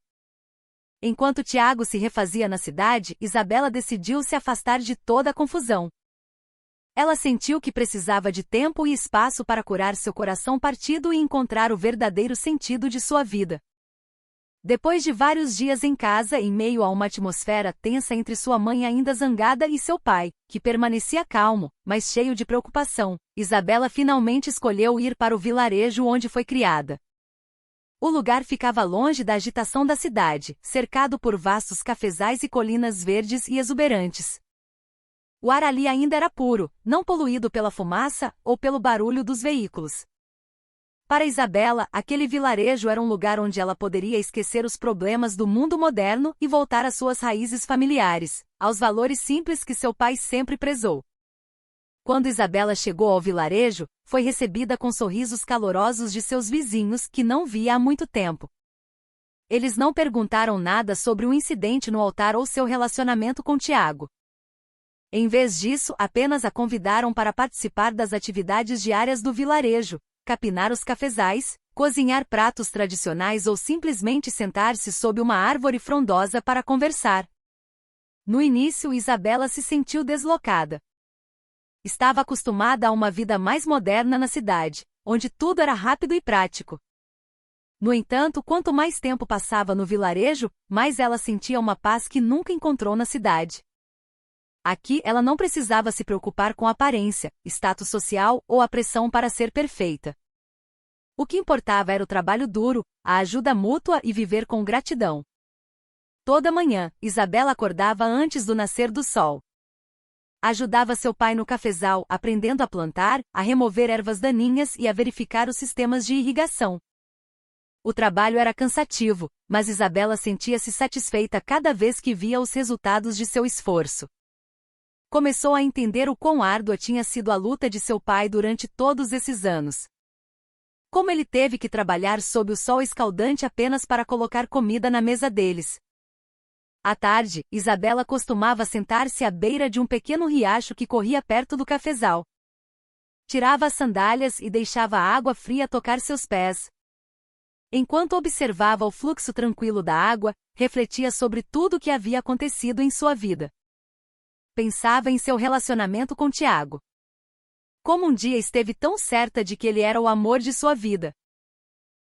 [SPEAKER 1] Enquanto Tiago se refazia na cidade, Isabela decidiu se afastar de toda a confusão. Ela sentiu que precisava de tempo e espaço para curar seu coração partido e encontrar o verdadeiro sentido de sua vida. Depois de vários dias em casa, em meio a uma atmosfera tensa entre sua mãe ainda zangada e seu pai, que permanecia calmo, mas cheio de preocupação, Isabela finalmente escolheu ir para o vilarejo onde foi criada. O lugar ficava longe da agitação da cidade, cercado por vastos cafezais e colinas verdes e exuberantes. O ar ali ainda era puro, não poluído pela fumaça ou pelo barulho dos veículos. Para Isabela, aquele vilarejo era um lugar onde ela poderia esquecer os problemas do mundo moderno e voltar às suas raízes familiares, aos valores simples que seu pai sempre prezou. Quando Isabela chegou ao vilarejo, foi recebida com sorrisos calorosos de seus vizinhos que não via há muito tempo. Eles não perguntaram nada sobre o incidente no altar ou seu relacionamento com Tiago. Em vez disso, apenas a convidaram para participar das atividades diárias do vilarejo, capinar os cafezais, cozinhar pratos tradicionais ou simplesmente sentar-se sob uma árvore frondosa para conversar. No início, Isabela se sentiu deslocada. Estava acostumada a uma vida mais moderna na cidade, onde tudo era rápido e prático. No entanto, quanto mais tempo passava no vilarejo, mais ela sentia uma paz que nunca encontrou na cidade. Aqui, ela não precisava se preocupar com aparência, status social ou a pressão para ser perfeita. O que importava era o trabalho duro, a ajuda mútua e viver com gratidão. Toda manhã, Isabela acordava antes do nascer do sol. Ajudava seu pai no cafezal, aprendendo a plantar, a remover ervas daninhas e a verificar os sistemas de irrigação. O trabalho era cansativo, mas Isabela sentia-se satisfeita cada vez que via os resultados de seu esforço. Começou a entender o quão árdua tinha sido a luta de seu pai durante todos esses anos. Como ele teve que trabalhar sob o sol escaldante apenas para colocar comida na mesa deles. À tarde, Isabela costumava sentar-se à beira de um pequeno riacho que corria perto do cafezal. Tirava as sandálias e deixava a água fria tocar seus pés. Enquanto observava o fluxo tranquilo da água, refletia sobre tudo o que havia acontecido em sua vida. Pensava em seu relacionamento com Tiago. Como um dia esteve tão certa de que ele era o amor de sua vida.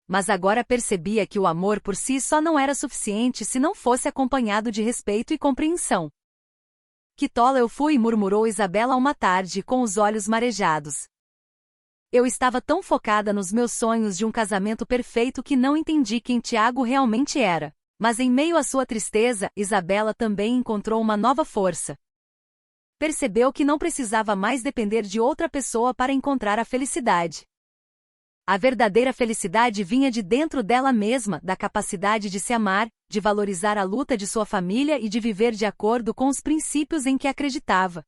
[SPEAKER 1] Mas agora percebia que o amor por si só não era suficiente se não fosse acompanhado de respeito e compreensão. Que tola eu fui, murmurou Isabela uma tarde, com os olhos marejados. Eu estava tão focada nos meus sonhos de um casamento perfeito que não entendi quem Tiago realmente era. Mas em meio à sua tristeza, Isabela também encontrou uma nova força. Percebeu que não precisava mais depender de outra pessoa para encontrar a felicidade. A verdadeira felicidade vinha de dentro dela mesma, da capacidade de se amar, de valorizar a luta de sua família e de viver de acordo com os princípios em que acreditava.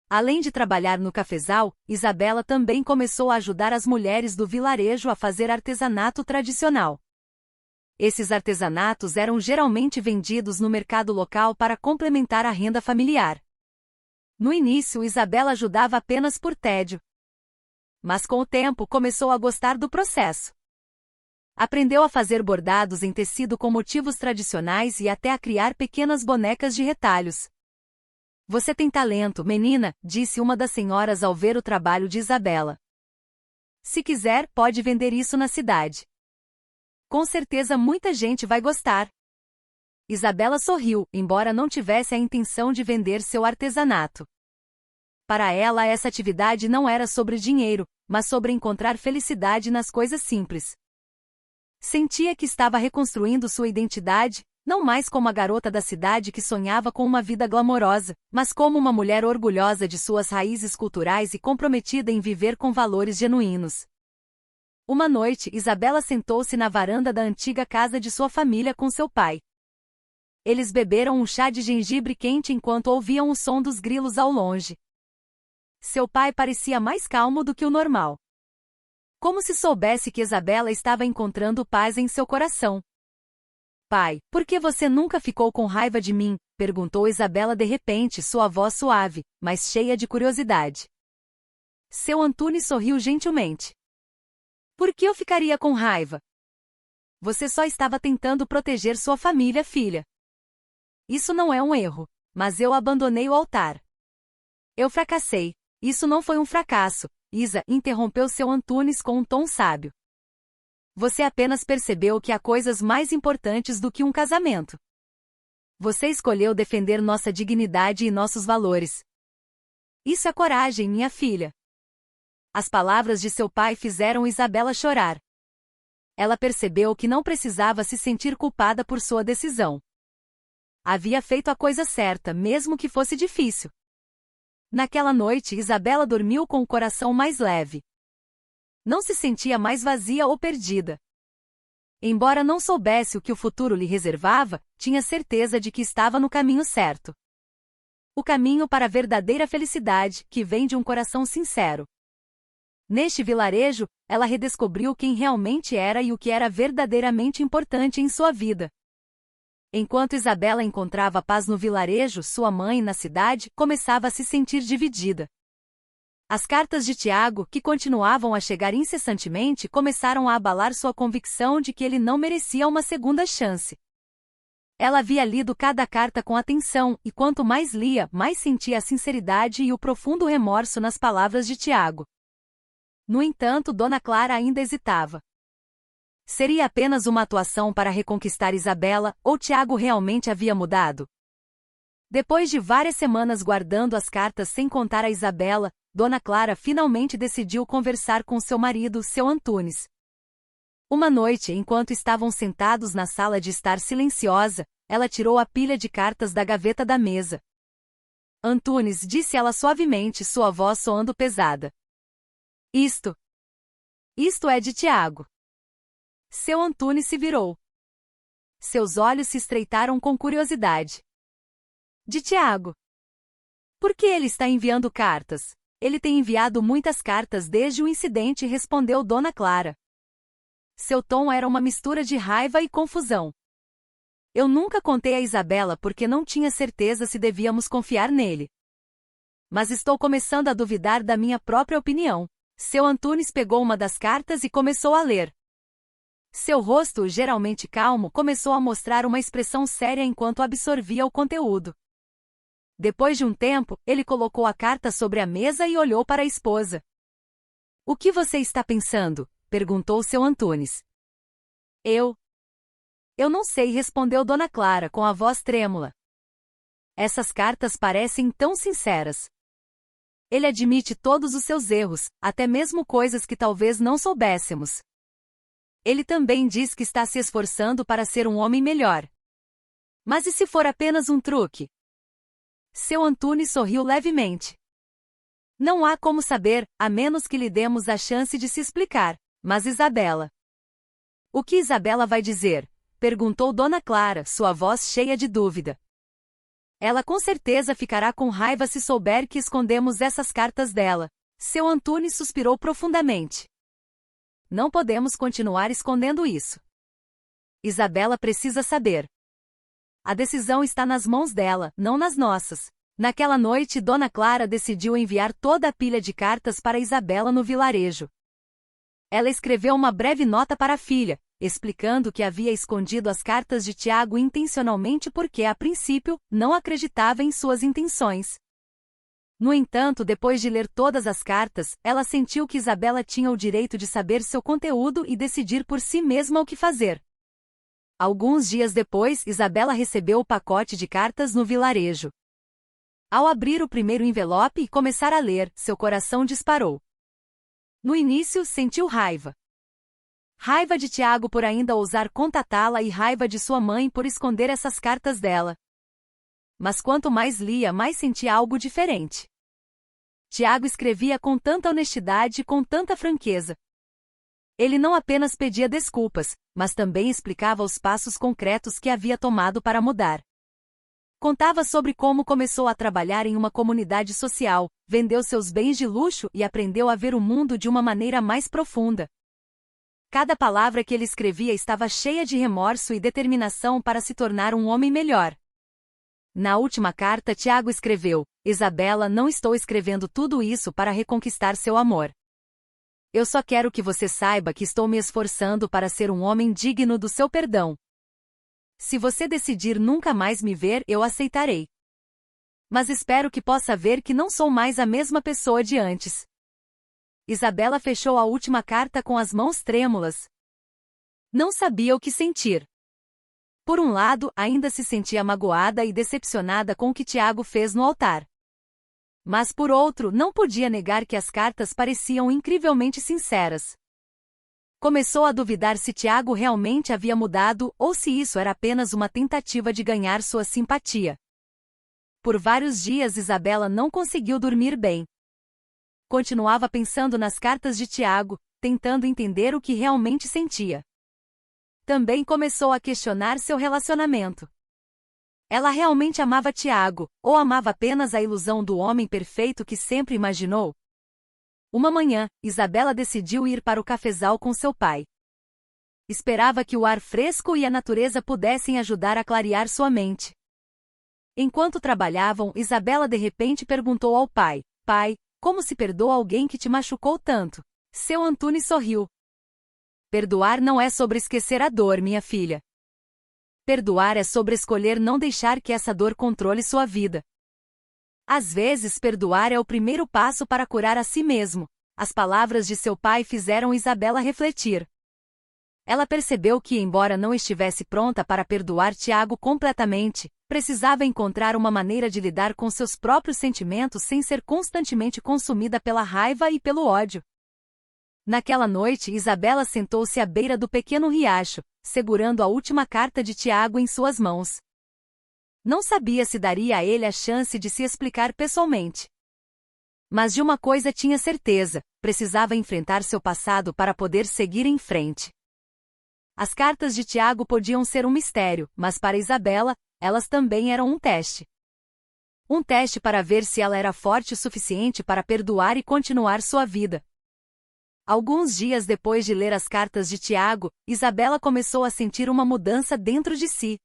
[SPEAKER 1] Além de trabalhar no cafezal, Isabela também começou a ajudar as mulheres do vilarejo a fazer artesanato tradicional. Esses artesanatos eram geralmente vendidos no mercado local para complementar a renda familiar. No início, Isabela ajudava apenas por tédio. Mas com o tempo começou a gostar do processo. Aprendeu a fazer bordados em tecido com motivos tradicionais e até a criar pequenas bonecas de retalhos. Você tem talento, menina, disse uma das senhoras ao ver o trabalho de Isabela. Se quiser, pode vender isso na cidade. Com certeza muita gente vai gostar. Isabela sorriu, embora não tivesse a intenção de vender seu artesanato. Para ela, essa atividade não era sobre dinheiro, mas sobre encontrar felicidade nas coisas simples. Sentia que estava reconstruindo sua identidade, não mais como a garota da cidade que sonhava com uma vida glamourosa, mas como uma mulher orgulhosa de suas raízes culturais e comprometida em viver com valores genuínos. Uma noite, Isabela sentou-se na varanda da antiga casa de sua família com seu pai. Eles beberam um chá de gengibre quente enquanto ouviam o som dos grilos ao longe. Seu pai parecia mais calmo do que o normal. Como se soubesse que Isabela estava encontrando paz em seu coração. Pai, por que você nunca ficou com raiva de mim? Perguntou Isabela de repente, sua voz suave, mas cheia de curiosidade. Seu Antunes sorriu gentilmente. Por que eu ficaria com raiva? Você só estava tentando proteger sua família, filha. Isso não é um erro, mas eu abandonei o altar. Eu fracassei. Isso não foi um fracasso, Isa, interrompeu seu Antunes com um tom sábio. Você apenas percebeu que há coisas mais importantes do que um casamento. Você escolheu defender nossa dignidade e nossos valores. Isso é coragem, minha filha. As palavras de seu pai fizeram Isabela chorar. Ela percebeu que não precisava se sentir culpada por sua decisão. Havia feito a coisa certa, mesmo que fosse difícil. Naquela noite, Isabela dormiu com o coração mais leve. Não se sentia mais vazia ou perdida. Embora não soubesse o que o futuro lhe reservava, tinha certeza de que estava no caminho certo. O caminho para a verdadeira felicidade, que vem de um coração sincero. Neste vilarejo, ela redescobriu quem realmente era e o que era verdadeiramente importante em sua vida. Enquanto Isabela encontrava paz no vilarejo, sua mãe, na cidade, começava a se sentir dividida. As cartas de Tiago, que continuavam a chegar incessantemente, começaram a abalar sua convicção de que ele não merecia uma segunda chance. Ela havia lido cada carta com atenção, e quanto mais lia, mais sentia a sinceridade e o profundo remorso nas palavras de Tiago. No entanto, Dona Clara ainda hesitava. Seria apenas uma atuação para reconquistar Isabela, ou Tiago realmente havia mudado? Depois de várias semanas guardando as cartas sem contar a Isabela, Dona Clara finalmente decidiu conversar com seu marido, seu Antunes. Uma noite, enquanto estavam sentados na sala de estar silenciosa, ela tirou a pilha de cartas da gaveta da mesa. Antunes, disse ela suavemente, sua voz soando pesada. Isto é de Tiago. Seu Antunes se virou. Seus olhos se estreitaram com curiosidade. De Tiago. Por que ele está enviando cartas? Ele tem enviado muitas cartas desde o incidente, respondeu Dona Clara. Seu tom era uma mistura de raiva e confusão. Eu nunca contei a Isabela porque não tinha certeza se devíamos confiar nele. Mas estou começando a duvidar da minha própria opinião. Seu Antunes pegou uma das cartas e começou a ler. Seu rosto, geralmente calmo, começou a mostrar uma expressão séria enquanto absorvia o conteúdo. Depois de um tempo, ele colocou a carta sobre a mesa e olhou para a esposa. O que você está pensando? Perguntou seu Antunes. Eu não sei, respondeu Dona Clara com a voz trêmula. Essas cartas parecem tão sinceras. Ele admite todos os seus erros, até mesmo coisas que talvez não soubéssemos. Ele também diz que está se esforçando para ser um homem melhor. Mas e se for apenas um truque? Seu Antunes sorriu levemente. Não há como saber, a menos que lhe demos a chance de se explicar. Mas Isabela. O que Isabela vai dizer? Perguntou Dona Clara, sua voz cheia de dúvida. Ela com certeza ficará com raiva se souber que escondemos essas cartas dela. Seu Antunes suspirou profundamente. Não podemos continuar escondendo isso. Isabela precisa saber. A decisão está nas mãos dela, não nas nossas. Naquela noite, Dona Clara decidiu enviar toda a pilha de cartas para Isabela no vilarejo. Ela escreveu uma breve nota para a filha, explicando que havia escondido as cartas de Tiago intencionalmente porque, a princípio, não acreditava em suas intenções. No entanto, depois de ler todas as cartas, ela sentiu que Isabela tinha o direito de saber seu conteúdo e decidir por si mesma o que fazer. Alguns dias depois, Isabela recebeu o pacote de cartas no vilarejo. Ao abrir o primeiro envelope e começar a ler, seu coração disparou. No início, sentiu raiva. Raiva de Tiago por ainda ousar contatá-la e raiva de sua mãe por esconder essas cartas dela. Mas quanto mais lia, mais sentia algo diferente. Tiago escrevia com tanta honestidade e com tanta franqueza. Ele não apenas pedia desculpas, mas também explicava os passos concretos que havia tomado para mudar. Contava sobre como começou a trabalhar em uma comunidade social, vendeu seus bens de luxo e aprendeu a ver o mundo de uma maneira mais profunda. Cada palavra que ele escrevia estava cheia de remorso e determinação para se tornar um homem melhor. Na última carta, Tiago escreveu: Isabela, não estou escrevendo tudo isso para reconquistar seu amor. Eu só quero que você saiba que estou me esforçando para ser um homem digno do seu perdão. Se você decidir nunca mais me ver, eu aceitarei. Mas espero que possa ver que não sou mais a mesma pessoa de antes. Isabela fechou a última carta com as mãos trêmulas. Não sabia o que sentir. Por um lado, ainda se sentia magoada e decepcionada com o que Tiago fez no altar. Mas por outro, não podia negar que as cartas pareciam incrivelmente sinceras. Começou a duvidar se Tiago realmente havia mudado ou se isso era apenas uma tentativa de ganhar sua simpatia. Por vários dias Isabela não conseguiu dormir bem. Continuava pensando nas cartas de Tiago, tentando entender o que realmente sentia. Também começou a questionar seu relacionamento. Ela realmente amava Tiago, ou amava apenas a ilusão do homem perfeito que sempre imaginou? Uma manhã, Isabela decidiu ir para o cafezal com seu pai. Esperava que o ar fresco e a natureza pudessem ajudar a clarear sua mente. Enquanto trabalhavam, Isabela de repente perguntou ao pai: Pai, como se perdoa alguém que te machucou tanto? Seu Antunes sorriu. Perdoar não é sobre esquecer a dor, minha filha. Perdoar é sobre escolher não deixar que essa dor controle sua vida. Às vezes, perdoar é o primeiro passo para curar a si mesmo. As palavras de seu pai fizeram Isabela refletir. Ela percebeu que, embora não estivesse pronta para perdoar Tiago completamente, precisava encontrar uma maneira de lidar com seus próprios sentimentos sem ser constantemente consumida pela raiva e pelo ódio. Naquela noite, Isabela sentou-se à beira do pequeno riacho, segurando a última carta de Tiago em suas mãos. Não sabia se daria a ele a chance de se explicar pessoalmente. Mas de uma coisa tinha certeza: precisava enfrentar seu passado para poder seguir em frente. As cartas de Tiago podiam ser um mistério, mas para Isabela, elas também eram um teste. Um teste para ver se ela era forte o suficiente para perdoar e continuar sua vida. Alguns dias depois de ler as cartas de Tiago, Isabela começou a sentir uma mudança dentro de si.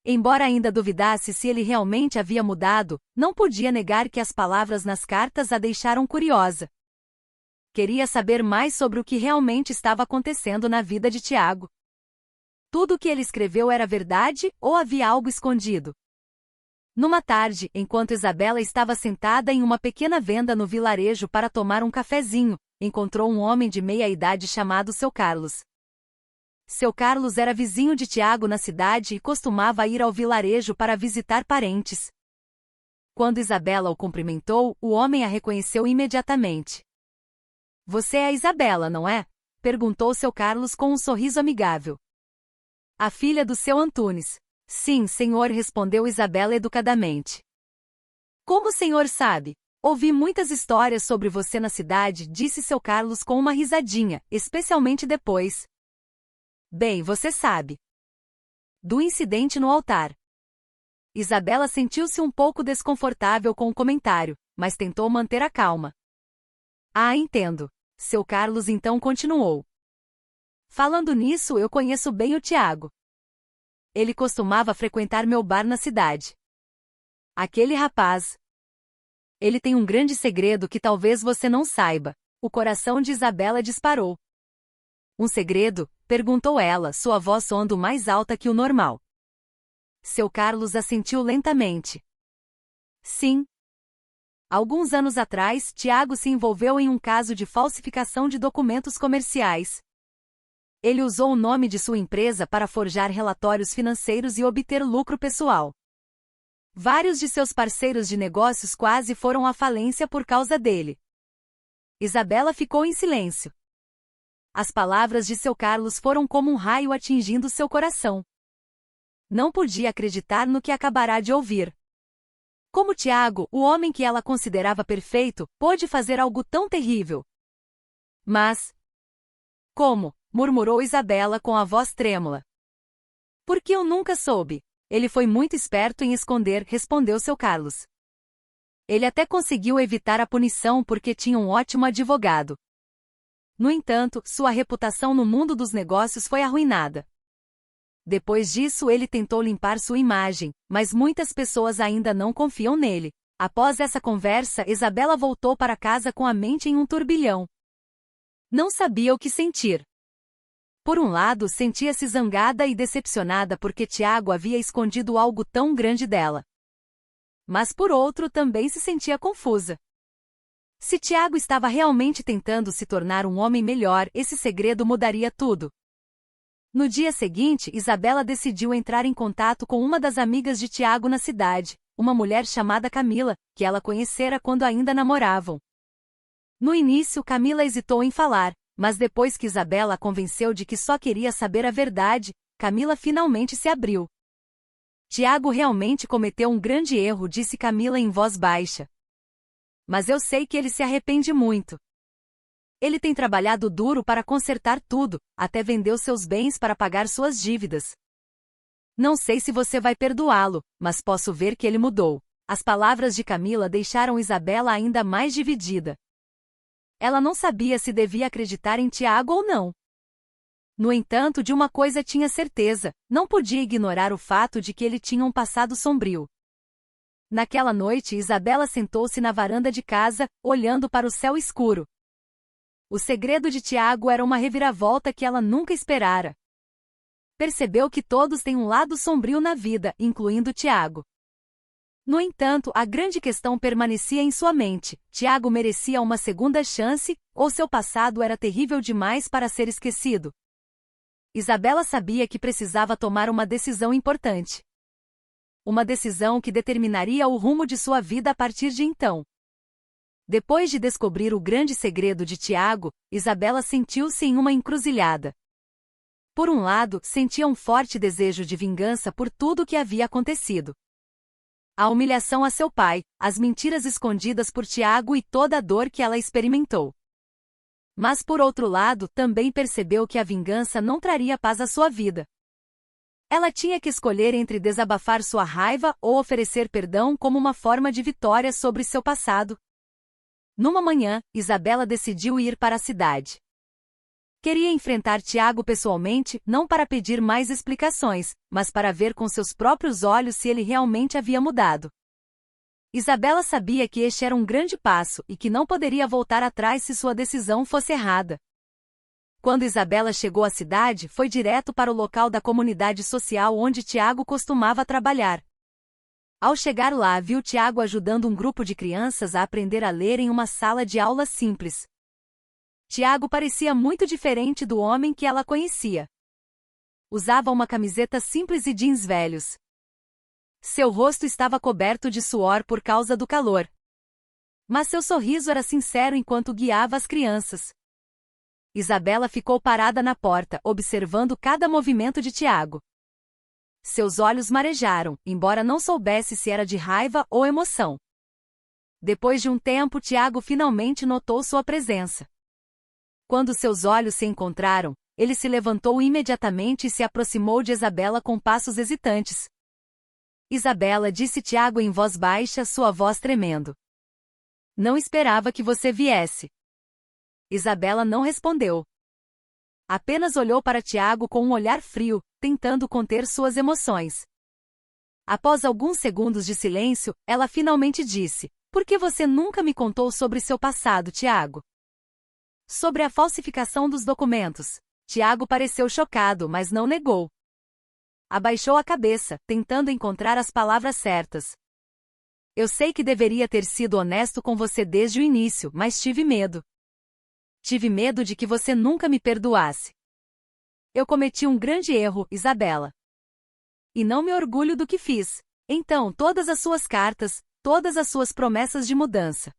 [SPEAKER 1] Embora ainda duvidasse se ele realmente havia mudado, não podia negar que as palavras nas cartas a deixaram curiosa. Queria saber mais sobre o que realmente estava acontecendo na vida de Tiago. Tudo o que ele escreveu era verdade ou havia algo escondido? Numa tarde, enquanto Isabela estava sentada em uma pequena venda no vilarejo para tomar um cafezinho, encontrou um homem de meia-idade chamado Seu Carlos. Seu Carlos era vizinho de Tiago na cidade e costumava ir ao vilarejo para visitar parentes. Quando Isabela o cumprimentou, o homem a reconheceu imediatamente. "Você é a Isabela, não é?" perguntou Seu Carlos com um sorriso amigável. "A filha do seu Antunes." "Sim, senhor", respondeu Isabela educadamente. "Como o senhor sabe? Ouvi muitas histórias sobre você na cidade", disse Seu Carlos com uma risadinha, especialmente depois. "Bem, você sabe do incidente no altar." Isabela sentiu-se um pouco desconfortável com o comentário, mas tentou manter a calma. "Ah, entendo." Seu Carlos então continuou. "Falando nisso, eu conheço bem o Tiago. Ele costumava frequentar meu bar na cidade. Aquele rapaz. Ele tem um grande segredo que talvez você não saiba." O coração de Isabela disparou. "Um segredo?" perguntou ela, sua voz soando mais alta que o normal. Seu Carlos assentiu lentamente. "Sim. Alguns anos atrás, Tiago se envolveu em um caso de falsificação de documentos comerciais. Ele usou o nome de sua empresa para forjar relatórios financeiros e obter lucro pessoal. Vários de seus parceiros de negócios quase foram à falência por causa dele." Isabela ficou em silêncio. As palavras de Seu Carlos foram como um raio atingindo seu coração. Não podia acreditar no que acabara de ouvir. Como Tiago, o homem que ela considerava perfeito, pôde fazer algo tão terrível? "Mas como?" murmurou Isabela com a voz trêmula. "Porque eu nunca soube. Ele foi muito esperto em esconder", respondeu Seu Carlos. "Ele até conseguiu evitar a punição porque tinha um ótimo advogado. No entanto, sua reputação no mundo dos negócios foi arruinada. Depois disso, ele tentou limpar sua imagem, mas muitas pessoas ainda não confiam nele." Após essa conversa, Isabela voltou para casa com a mente em um turbilhão. Não sabia o que sentir. Por um lado, sentia-se zangada e decepcionada porque Tiago havia escondido algo tão grande dela. Mas por outro, também se sentia confusa. Se Tiago estava realmente tentando se tornar um homem melhor, esse segredo mudaria tudo. No dia seguinte, Isabela decidiu entrar em contato com uma das amigas de Tiago na cidade, uma mulher chamada Camila, que ela conhecera quando ainda namoravam. No início, Camila hesitou em falar, mas depois que Isabela a convenceu de que só queria saber a verdade, Camila finalmente se abriu. "Tiago realmente cometeu um grande erro", disse Camila em voz baixa. "Mas eu sei que ele se arrepende muito. Ele tem trabalhado duro para consertar tudo, até vendeu seus bens para pagar suas dívidas. Não sei se você vai perdoá-lo, mas posso ver que ele mudou." As palavras de Camila deixaram Isabela ainda mais dividida. Ela não sabia se devia acreditar em Tiago ou não. No entanto, de uma coisa tinha certeza: não podia ignorar o fato de que ele tinha um passado sombrio. Naquela noite, Isabela sentou-se na varanda de casa, olhando para o céu escuro. O segredo de Tiago era uma reviravolta que ela nunca esperara. percebeu que todos têm um lado sombrio na vida, incluindo Tiago. No entanto, a grande questão permanecia em sua mente: Tiago merecia uma segunda chance, ou seu passado era terrível demais para ser esquecido? Isabela sabia que precisava tomar uma decisão importante. Uma decisão que determinaria o rumo de sua vida a partir de então. Depois de descobrir o grande segredo de Tiago, Isabela sentiu-se em uma encruzilhada. Por um lado, sentia um forte desejo de vingança por tudo o que havia acontecido. A humilhação a seu pai, as mentiras escondidas por Tiago e toda a dor que ela experimentou. Mas por outro lado, também percebeu que a vingança não traria paz à sua vida. Ela tinha que escolher entre desabafar sua raiva ou oferecer perdão como uma forma de vitória sobre seu passado. Numa manhã, Isabela decidiu ir para a cidade. Queria enfrentar Tiago pessoalmente, não para pedir mais explicações, mas para ver com seus próprios olhos se ele realmente havia mudado. Isabela sabia que este era um grande passo e que não poderia voltar atrás se sua decisão fosse errada. Quando Isabela chegou à cidade, foi direto para o local da comunidade social onde Tiago costumava trabalhar. Ao chegar lá, viu Tiago ajudando um grupo de crianças a aprender a ler em uma sala de aula simples. Tiago parecia muito diferente do homem que ela conhecia. Usava uma camiseta simples e jeans velhos. Seu rosto estava coberto de suor por causa do calor. Mas seu sorriso era sincero enquanto guiava as crianças. Isabela ficou parada na porta, observando cada movimento de Tiago. Seus olhos marejaram, embora não soubesse se era de raiva ou emoção. Depois de um tempo, Tiago finalmente notou sua presença. Quando seus olhos se encontraram, ele se levantou imediatamente e se aproximou de Isabela com passos hesitantes. Isabela, disse Tiago em voz baixa, sua voz tremendo. Não esperava que você viesse. Isabela não respondeu. Apenas olhou para Tiago com um olhar frio, tentando conter suas emoções. Após alguns segundos de silêncio, ela finalmente disse: Por que você nunca me contou sobre seu passado, Tiago? Sobre a falsificação dos documentos. Tiago pareceu chocado, mas não negou. Abaixou a cabeça, tentando encontrar as palavras certas. Eu sei que deveria ter sido honesto com você desde o início, mas tive medo. Tive medo de que você nunca me perdoasse. Eu cometi um grande erro, Isabela. E não me orgulho do que fiz. Então, todas as suas cartas, todas as suas promessas de mudança.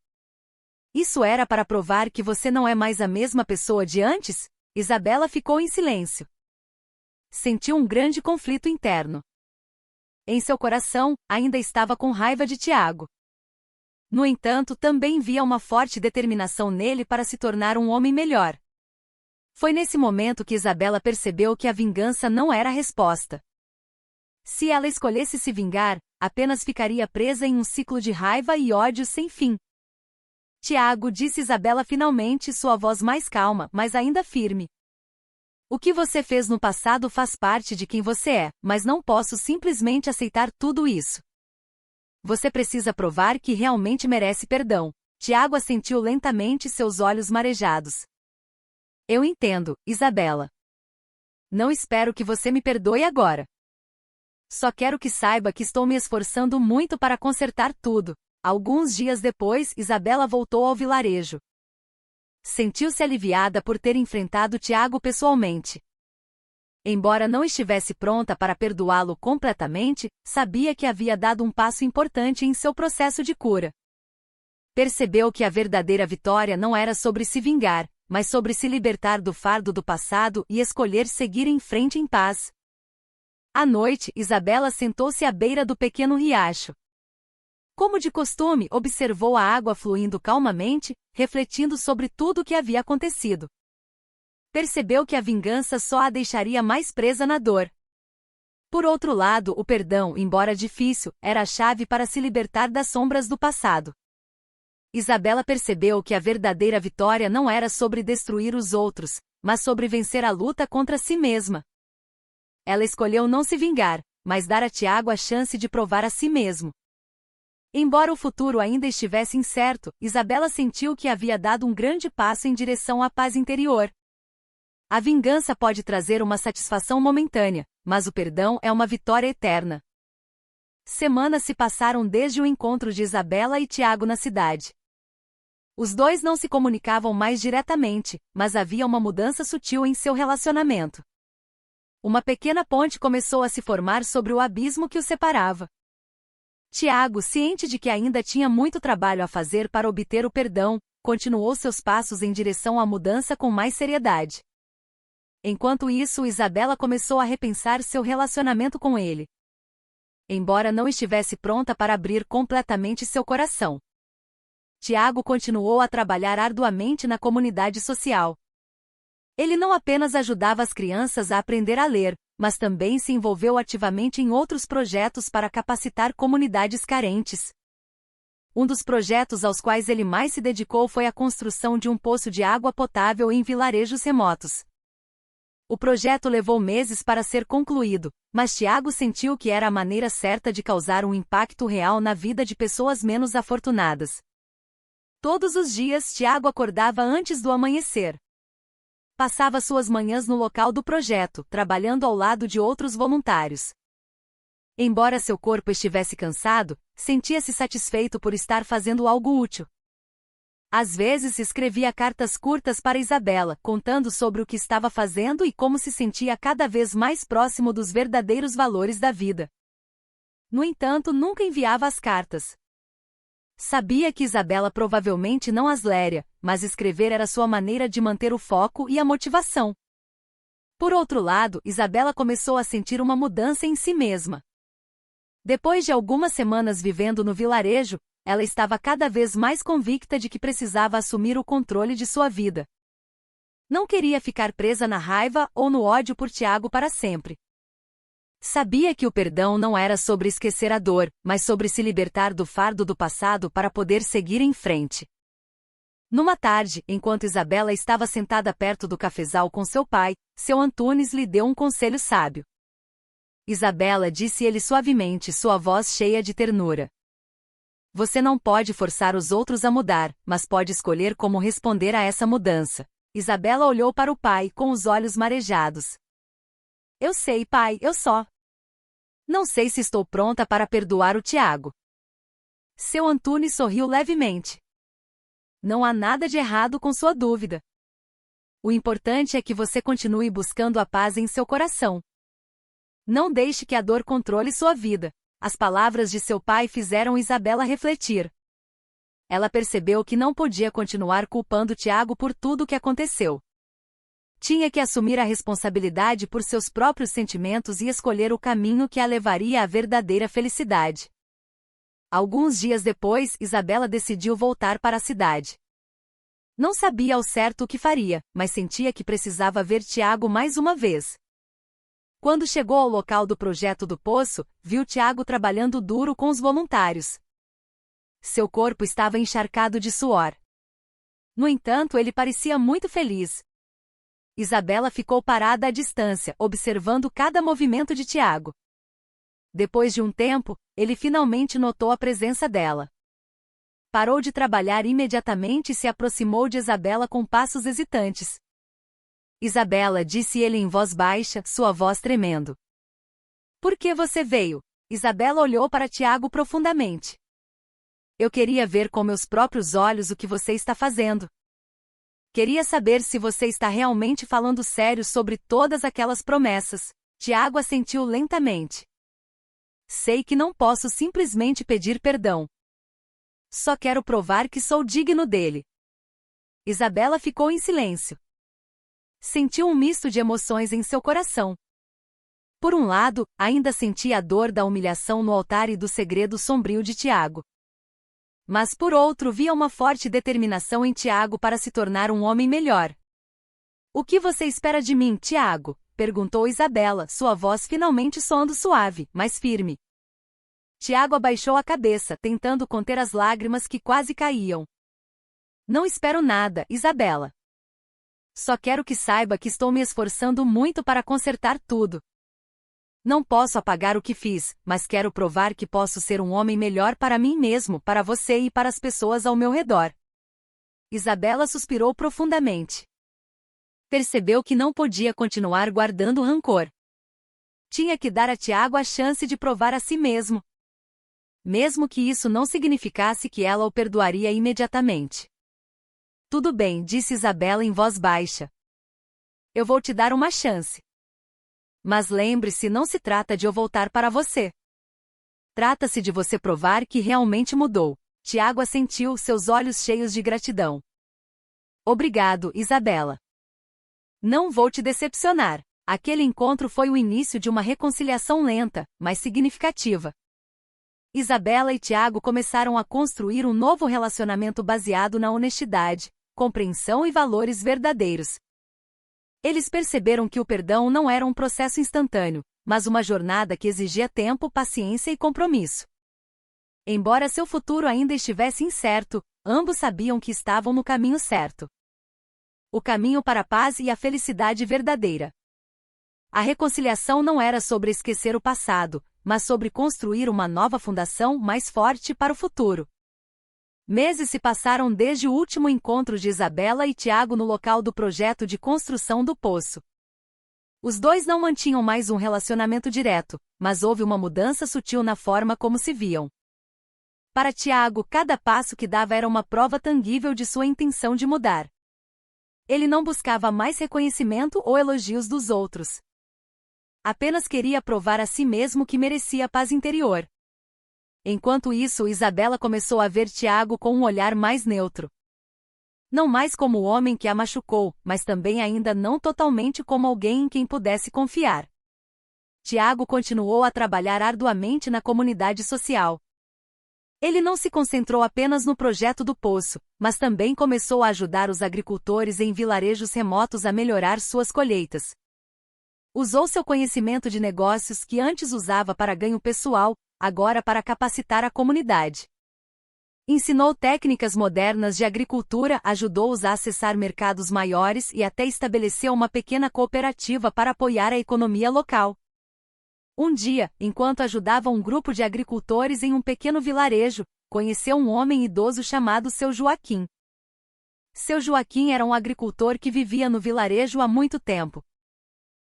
[SPEAKER 1] Isso era para provar que você não é mais a mesma pessoa de antes? Isabela ficou em silêncio. Sentiu um grande conflito interno. Em seu coração, ainda estava com raiva de Tiago. No entanto, também via uma forte determinação nele para se tornar um homem melhor. Foi nesse momento que Isabela percebeu que a vingança não era a resposta. Se ela escolhesse se vingar, apenas ficaria presa em um ciclo de raiva e ódio sem fim. Tiago, disse Isabela finalmente, sua voz mais calma, mas ainda firme. O que você fez no passado faz parte de quem você é, mas não posso simplesmente aceitar tudo isso. Você precisa provar que realmente merece perdão. Tiago assentiu lentamente, seus olhos marejados. Eu entendo, Isabela. Não espero que você me perdoe agora. Só quero que saiba que estou me esforçando muito para consertar tudo. Alguns dias depois, Isabela voltou ao vilarejo. Sentiu-se aliviada por ter enfrentado Tiago pessoalmente. Embora não estivesse pronta para perdoá-lo completamente, sabia que havia dado um passo importante em seu processo de cura. Percebeu que a verdadeira vitória não era sobre se vingar, mas sobre se libertar do fardo do passado e escolher seguir em frente em paz. À noite, Isabela sentou-se à beira do pequeno riacho. Como de costume, observou a água fluindo calmamente, refletindo sobre tudo o que havia acontecido. Percebeu que a vingança só a deixaria mais presa na dor. Por outro lado, o perdão, embora difícil, era a chave para se libertar das sombras do passado. Isabela percebeu que a verdadeira vitória não era sobre destruir os outros, mas sobre vencer a luta contra si mesma. Ela escolheu não se vingar, mas dar a Tiago a chance de provar a si mesmo. Embora o futuro ainda estivesse incerto, Isabela sentiu que havia dado um grande passo em direção à paz interior. A vingança pode trazer uma satisfação momentânea, mas o perdão é uma vitória eterna. Semanas se passaram desde o encontro de Isabela e Tiago na cidade. Os dois não se comunicavam mais diretamente, mas havia uma mudança sutil em seu relacionamento. Uma pequena ponte começou a se formar sobre o abismo que os separava. Tiago, ciente de que ainda tinha muito trabalho a fazer para obter o perdão, continuou seus passos em direção à mudança com mais seriedade. Enquanto isso, Isabela começou a repensar seu relacionamento com ele. Embora não estivesse pronta para abrir completamente seu coração, Tiago continuou a trabalhar arduamente na comunidade social. Ele não apenas ajudava as crianças a aprender a ler, mas também se envolveu ativamente em outros projetos para capacitar comunidades carentes. Um dos projetos aos quais ele mais se dedicou foi a construção de um poço de água potável em vilarejos remotos. O projeto levou meses para ser concluído, mas Tiago sentiu que era a maneira certa de causar um impacto real na vida de pessoas menos afortunadas. Todos os dias Tiago acordava antes do amanhecer. Passava suas manhãs no local do projeto, trabalhando ao lado de outros voluntários. Embora seu corpo estivesse cansado, sentia-se satisfeito por estar fazendo algo útil. Às vezes escrevia cartas curtas para Isabela, contando sobre o que estava fazendo e como se sentia cada vez mais próximo dos verdadeiros valores da vida. No entanto, nunca enviava as cartas. Sabia que Isabela provavelmente não as leria, mas escrever era sua maneira de manter o foco e a motivação. Por outro lado, Isabela começou a sentir uma mudança em si mesma. Depois de algumas semanas vivendo no vilarejo, ela estava cada vez mais convicta de que precisava assumir o controle de sua vida. Não queria ficar presa na raiva ou no ódio por Tiago para sempre. Sabia que o perdão não era sobre esquecer a dor, mas sobre se libertar do fardo do passado para poder seguir em frente. Numa tarde, enquanto Isabela estava sentada perto do cafezal com seu pai, seu Antunes lhe deu um conselho sábio. Isabela, disse ele suavemente, sua voz cheia de ternura. Você não pode forçar os outros a mudar, mas pode escolher como responder a essa mudança. Isabela olhou para o pai com os olhos marejados. Eu sei, pai, eu só não sei se estou pronta para perdoar o Tiago. Seu Antunes sorriu levemente. Não há nada de errado com sua dúvida. O importante é que você continue buscando a paz em seu coração. Não deixe que a dor controle sua vida. As palavras de seu pai fizeram Isabela refletir. Ela percebeu que não podia continuar culpando Tiago por tudo o que aconteceu. Tinha que assumir a responsabilidade por seus próprios sentimentos e escolher o caminho que a levaria à verdadeira felicidade. Alguns dias depois, Isabela decidiu voltar para a cidade. Não sabia ao certo o que faria, mas sentia que precisava ver Tiago mais uma vez. Quando chegou ao local do projeto do poço, viu Tiago trabalhando duro com os voluntários. Seu corpo estava encharcado de suor. No entanto, ele parecia muito feliz. Isabela ficou parada à distância, observando cada movimento de Tiago. Depois de um tempo, ele finalmente notou a presença dela. Parou de trabalhar imediatamente e se aproximou de Isabela com passos hesitantes. Isabela, disse ele em voz baixa, sua voz tremendo. Por que você veio? Isabela olhou para Tiago profundamente. Eu queria ver com meus próprios olhos o que você está fazendo. Queria saber se você está realmente falando sério sobre todas aquelas promessas. Tiago assentiu lentamente. Sei que não posso simplesmente pedir perdão. Só quero provar que sou digno dele. Isabela ficou em silêncio. Sentiu um misto de emoções em seu coração. Por um lado, ainda sentia a dor da humilhação no altar e do segredo sombrio de Tiago. Mas por outro, via uma forte determinação em Tiago para se tornar um homem melhor. O que você espera de mim, Tiago? Perguntou Isabela, sua voz finalmente soando suave, mas firme. Tiago abaixou a cabeça, tentando conter as lágrimas que quase caíam. Não espero nada, Isabela. Só quero que saiba que estou me esforçando muito para consertar tudo. Não posso apagar o que fiz, mas quero provar que posso ser um homem melhor para mim mesmo, para você e para as pessoas ao meu redor. Isabela suspirou profundamente. percebeu que não podia continuar guardando rancor. Tinha que dar a Tiago a chance de provar a si mesmo. Mesmo que isso não significasse que ela o perdoaria imediatamente. Tudo bem, disse Isabela em voz baixa. Eu vou te dar uma chance. Mas lembre-se, não se trata de eu voltar para você. Trata-se de você provar que realmente mudou. Tiago assentiu, seus olhos cheios de gratidão. Obrigado, Isabela. Não vou te decepcionar. Aquele encontro foi o início de uma reconciliação lenta, mas significativa. Isabela e Tiago começaram a construir um novo relacionamento baseado na honestidade, compreensão e valores verdadeiros. Eles perceberam que o perdão não era um processo instantâneo, mas uma jornada que exigia tempo, paciência e compromisso. Embora seu futuro ainda estivesse incerto, ambos sabiam que estavam no caminho certo. O caminho para a paz e a felicidade verdadeira. A reconciliação não era sobre esquecer o passado, mas sobre construir uma nova fundação mais forte para o futuro. Meses se passaram desde o último encontro de Isabela e Tiago no local do projeto de construção do poço. Os dois não mantinham mais um relacionamento direto, mas houve uma mudança sutil na forma como se viam. Para Tiago, cada passo que dava era uma prova tangível de sua intenção de mudar. Ele não buscava mais reconhecimento ou elogios dos outros. Apenas queria provar a si mesmo que merecia paz interior. Enquanto isso, Isabela começou a ver Tiago com um olhar mais neutro. Não mais como o homem que a machucou, mas também ainda não totalmente como alguém em quem pudesse confiar. Tiago continuou a trabalhar arduamente na comunidade social. Ele não se concentrou apenas no projeto do poço, mas também começou a ajudar os agricultores em vilarejos remotos a melhorar suas colheitas. Usou seu conhecimento de negócios que antes usava para ganho pessoal, agora para capacitar a comunidade. Ensinou técnicas modernas de agricultura, ajudou-os a acessar mercados maiores e até estabeleceu uma pequena cooperativa para apoiar a economia local. Um dia, enquanto ajudava um grupo de agricultores em um pequeno vilarejo, conheceu um homem idoso chamado Seu Joaquim. Seu Joaquim era um agricultor que vivia no vilarejo há muito tempo.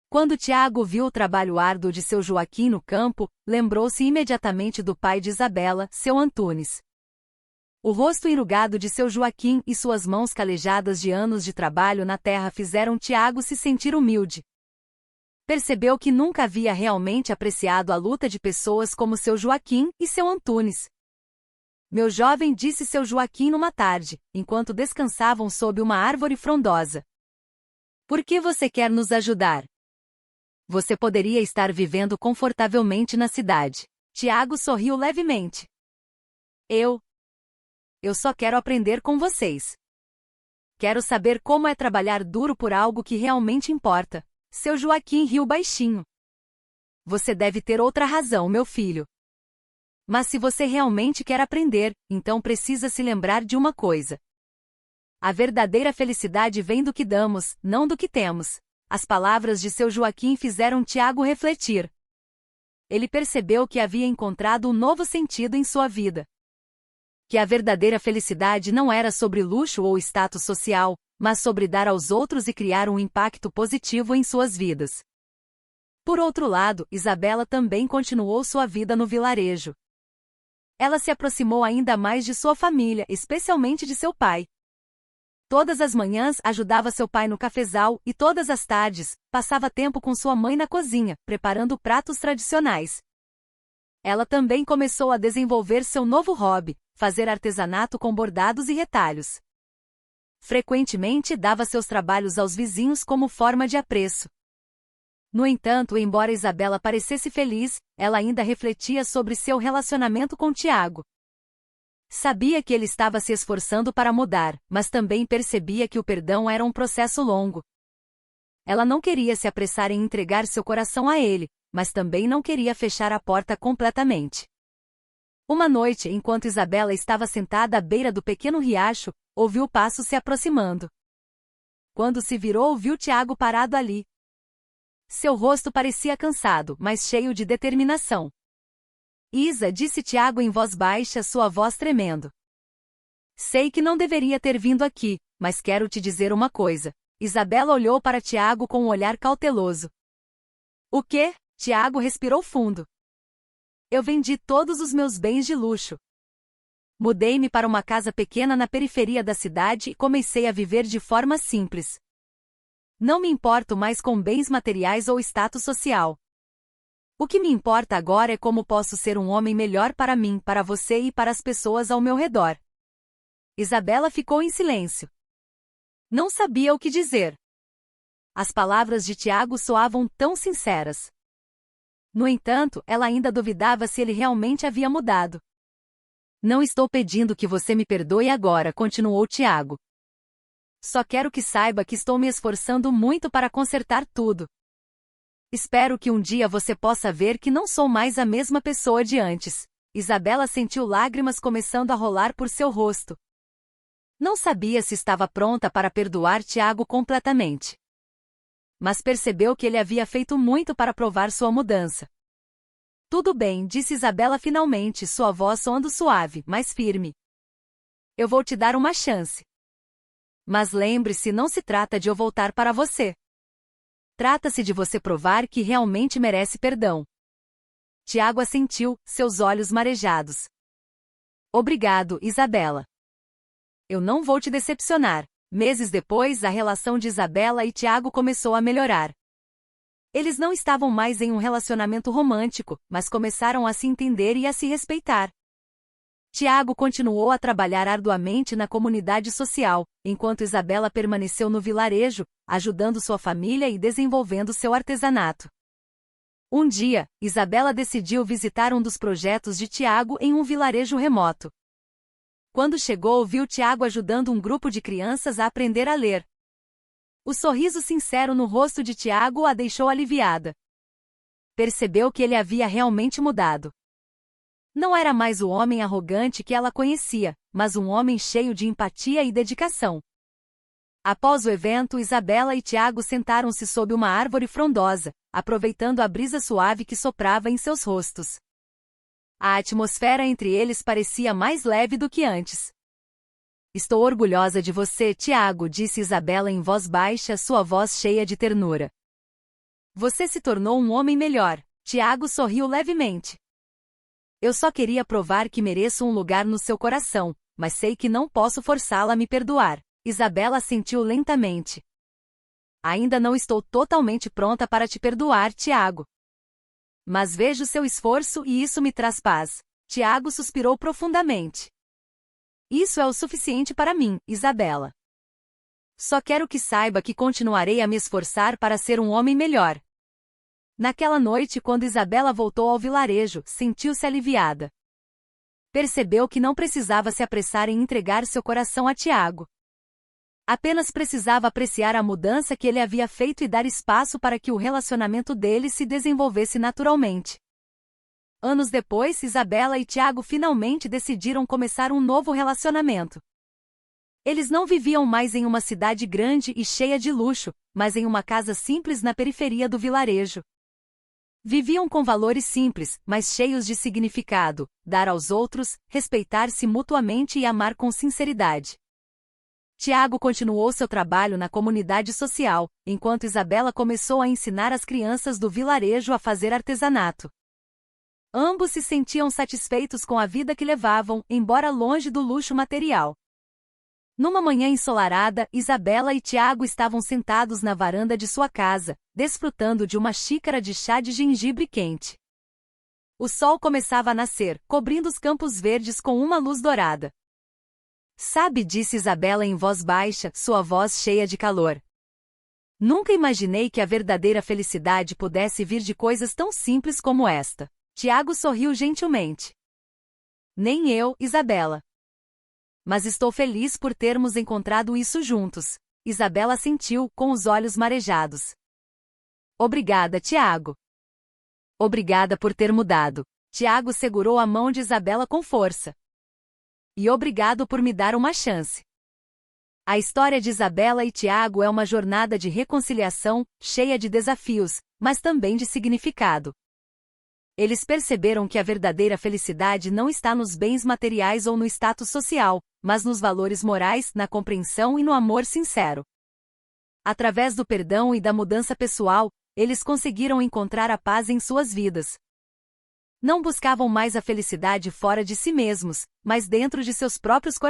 [SPEAKER 1] Quando Tiago viu o trabalho árduo de Seu Joaquim no campo, lembrou-se imediatamente do pai de Isabela, Seu Antunes. O rosto enrugado de Seu Joaquim e suas mãos calejadas de anos de trabalho na terra fizeram Tiago se sentir humilde. Percebeu que nunca havia realmente apreciado a luta de pessoas como Seu Joaquim e Seu Antunes. Meu jovem, disse Seu Joaquim numa tarde, enquanto descansavam sob uma árvore frondosa. Por que você quer nos ajudar? Você poderia estar vivendo confortavelmente na cidade. Tiago sorriu levemente. Eu só quero aprender com vocês. Quero saber como é trabalhar duro por algo que realmente importa. Seu Joaquim riu baixinho. Você deve ter outra razão, meu filho. Mas se você realmente quer aprender, então precisa se lembrar de uma coisa. A verdadeira felicidade vem do que damos, não do que temos. As palavras de Seu Joaquim fizeram Tiago refletir. Ele percebeu que havia encontrado um novo sentido em sua vida. Que a verdadeira felicidade não era sobre luxo ou status social, mas sobre dar aos outros e criar um impacto positivo em suas vidas. Por outro lado, Isabela também continuou sua vida no vilarejo. Ela se aproximou ainda mais de sua família, especialmente de seu pai. Todas as manhãs ajudava seu pai no cafezal e todas as tardes, passava tempo com sua mãe na cozinha, preparando pratos tradicionais. Ela também começou a desenvolver seu novo hobby, fazer artesanato com bordados e retalhos. Frequentemente dava seus trabalhos aos vizinhos como forma de apreço. No entanto, embora Isabela parecesse feliz, ela ainda refletia sobre seu relacionamento com Tiago. Sabia que ele estava se esforçando para mudar, mas também percebia que o perdão era um processo longo. Ela não queria se apressar em entregar seu coração a ele, mas também não queria fechar a porta completamente. Uma noite, enquanto Isabela estava sentada à beira do pequeno riacho, ouviu passos se aproximando. Quando se virou, viu Tiago parado ali. Seu rosto parecia cansado, mas cheio de determinação. Isa, disse Tiago em voz baixa, sua voz tremendo. Sei que não deveria ter vindo aqui, mas quero te dizer uma coisa. Isabela olhou para Tiago com um olhar cauteloso. O quê? Tiago respirou fundo. Eu vendi todos os meus bens de luxo. Mudei-me para uma casa pequena na periferia da cidade e comecei a viver de forma simples. Não me importo mais com bens materiais ou status social. O que me importa agora é como posso ser um homem melhor para mim, para você e para as pessoas ao meu redor. Isabela ficou em silêncio. Não sabia o que dizer. As palavras de Tiago soavam tão sinceras. No entanto, ela ainda duvidava se ele realmente havia mudado. Não estou pedindo que você me perdoe agora, continuou Tiago. Só quero que saiba que estou me esforçando muito para consertar tudo. Espero que um dia você possa ver que não sou mais a mesma pessoa de antes. Isabela sentiu lágrimas começando a rolar por seu rosto. Não sabia se estava pronta para perdoar Tiago completamente. Mas percebeu que ele havia feito muito para provar sua mudança. Tudo bem, disse Isabela finalmente, sua voz soando suave, mas firme. Eu vou te dar uma chance. Mas lembre-se, não se trata de eu voltar para você. Trata-se de você provar que realmente merece perdão. Tiago assentiu, seus olhos marejados. Obrigado, Isabela. Eu não vou te decepcionar. Meses depois, a relação de Isabela e Tiago começou a melhorar. Eles não estavam mais em um relacionamento romântico, mas começaram a se entender e a se respeitar. Tiago continuou a trabalhar arduamente na comunidade social, enquanto Isabela permaneceu no vilarejo, ajudando sua família e desenvolvendo seu artesanato. Um dia, Isabela decidiu visitar um dos projetos de Tiago em um vilarejo remoto. Quando chegou, viu Tiago ajudando um grupo de crianças a aprender a ler. O sorriso sincero no rosto de Tiago a deixou aliviada. Percebeu que ele havia realmente mudado. Não era mais o homem arrogante que ela conhecia, mas um homem cheio de empatia e dedicação. Após o evento, Isabela e Tiago sentaram-se sob uma árvore frondosa, aproveitando a brisa suave que soprava em seus rostos. A atmosfera entre eles parecia mais leve do que antes. Estou orgulhosa de você, Tiago, disse Isabela em voz baixa, sua voz cheia de ternura. Você se tornou um homem melhor. Tiago sorriu levemente. Eu só queria provar que mereço um lugar no seu coração, mas sei que não posso forçá-la a me perdoar. Isabela assentiu lentamente. Ainda não estou totalmente pronta para te perdoar, Tiago. Mas vejo seu esforço e isso me traz paz. Tiago suspirou profundamente. Isso é o suficiente para mim, Isabela. Só quero que saiba que continuarei a me esforçar para ser um homem melhor. Naquela noite, quando Isabela voltou ao vilarejo, sentiu-se aliviada. Percebeu que não precisava se apressar em entregar seu coração a Tiago. Apenas precisava apreciar a mudança que ele havia feito e dar espaço para que o relacionamento deles se desenvolvesse naturalmente. Anos depois, Isabela e Tiago finalmente decidiram começar um novo relacionamento. Eles não viviam mais em uma cidade grande e cheia de luxo, mas em uma casa simples na periferia do vilarejo. Viviam com valores simples, mas cheios de significado: dar aos outros, respeitar-se mutuamente e amar com sinceridade. Tiago continuou seu trabalho na comunidade social, enquanto Isabela começou a ensinar as crianças do vilarejo a fazer artesanato. Ambos se sentiam satisfeitos com a vida que levavam, embora longe do luxo material. Numa manhã ensolarada, Isabela e Tiago estavam sentados na varanda de sua casa, desfrutando de uma xícara de chá de gengibre quente. O sol começava a nascer, cobrindo os campos verdes com uma luz dourada. Sabe, disse Isabela em voz baixa, sua voz cheia de calor. Nunca imaginei que a verdadeira felicidade pudesse vir de coisas tão simples como esta. Tiago sorriu gentilmente. Nem eu, Isabela. Mas estou feliz por termos encontrado isso juntos. Isabela assentiu, com os olhos marejados. Obrigada, Tiago. Obrigada por ter mudado. Tiago segurou a mão de Isabela com força. E obrigado por me dar uma chance. A história de Isabela e Tiago é uma jornada de reconciliação, cheia de desafios, mas também de significado. Eles perceberam que a verdadeira felicidade não está nos bens materiais ou no status social, mas nos valores morais, na compreensão e no amor sincero. Através do perdão e da mudança pessoal, eles conseguiram encontrar a paz em suas vidas. Não buscavam mais a felicidade fora de si mesmos, mas dentro de seus próprios corações.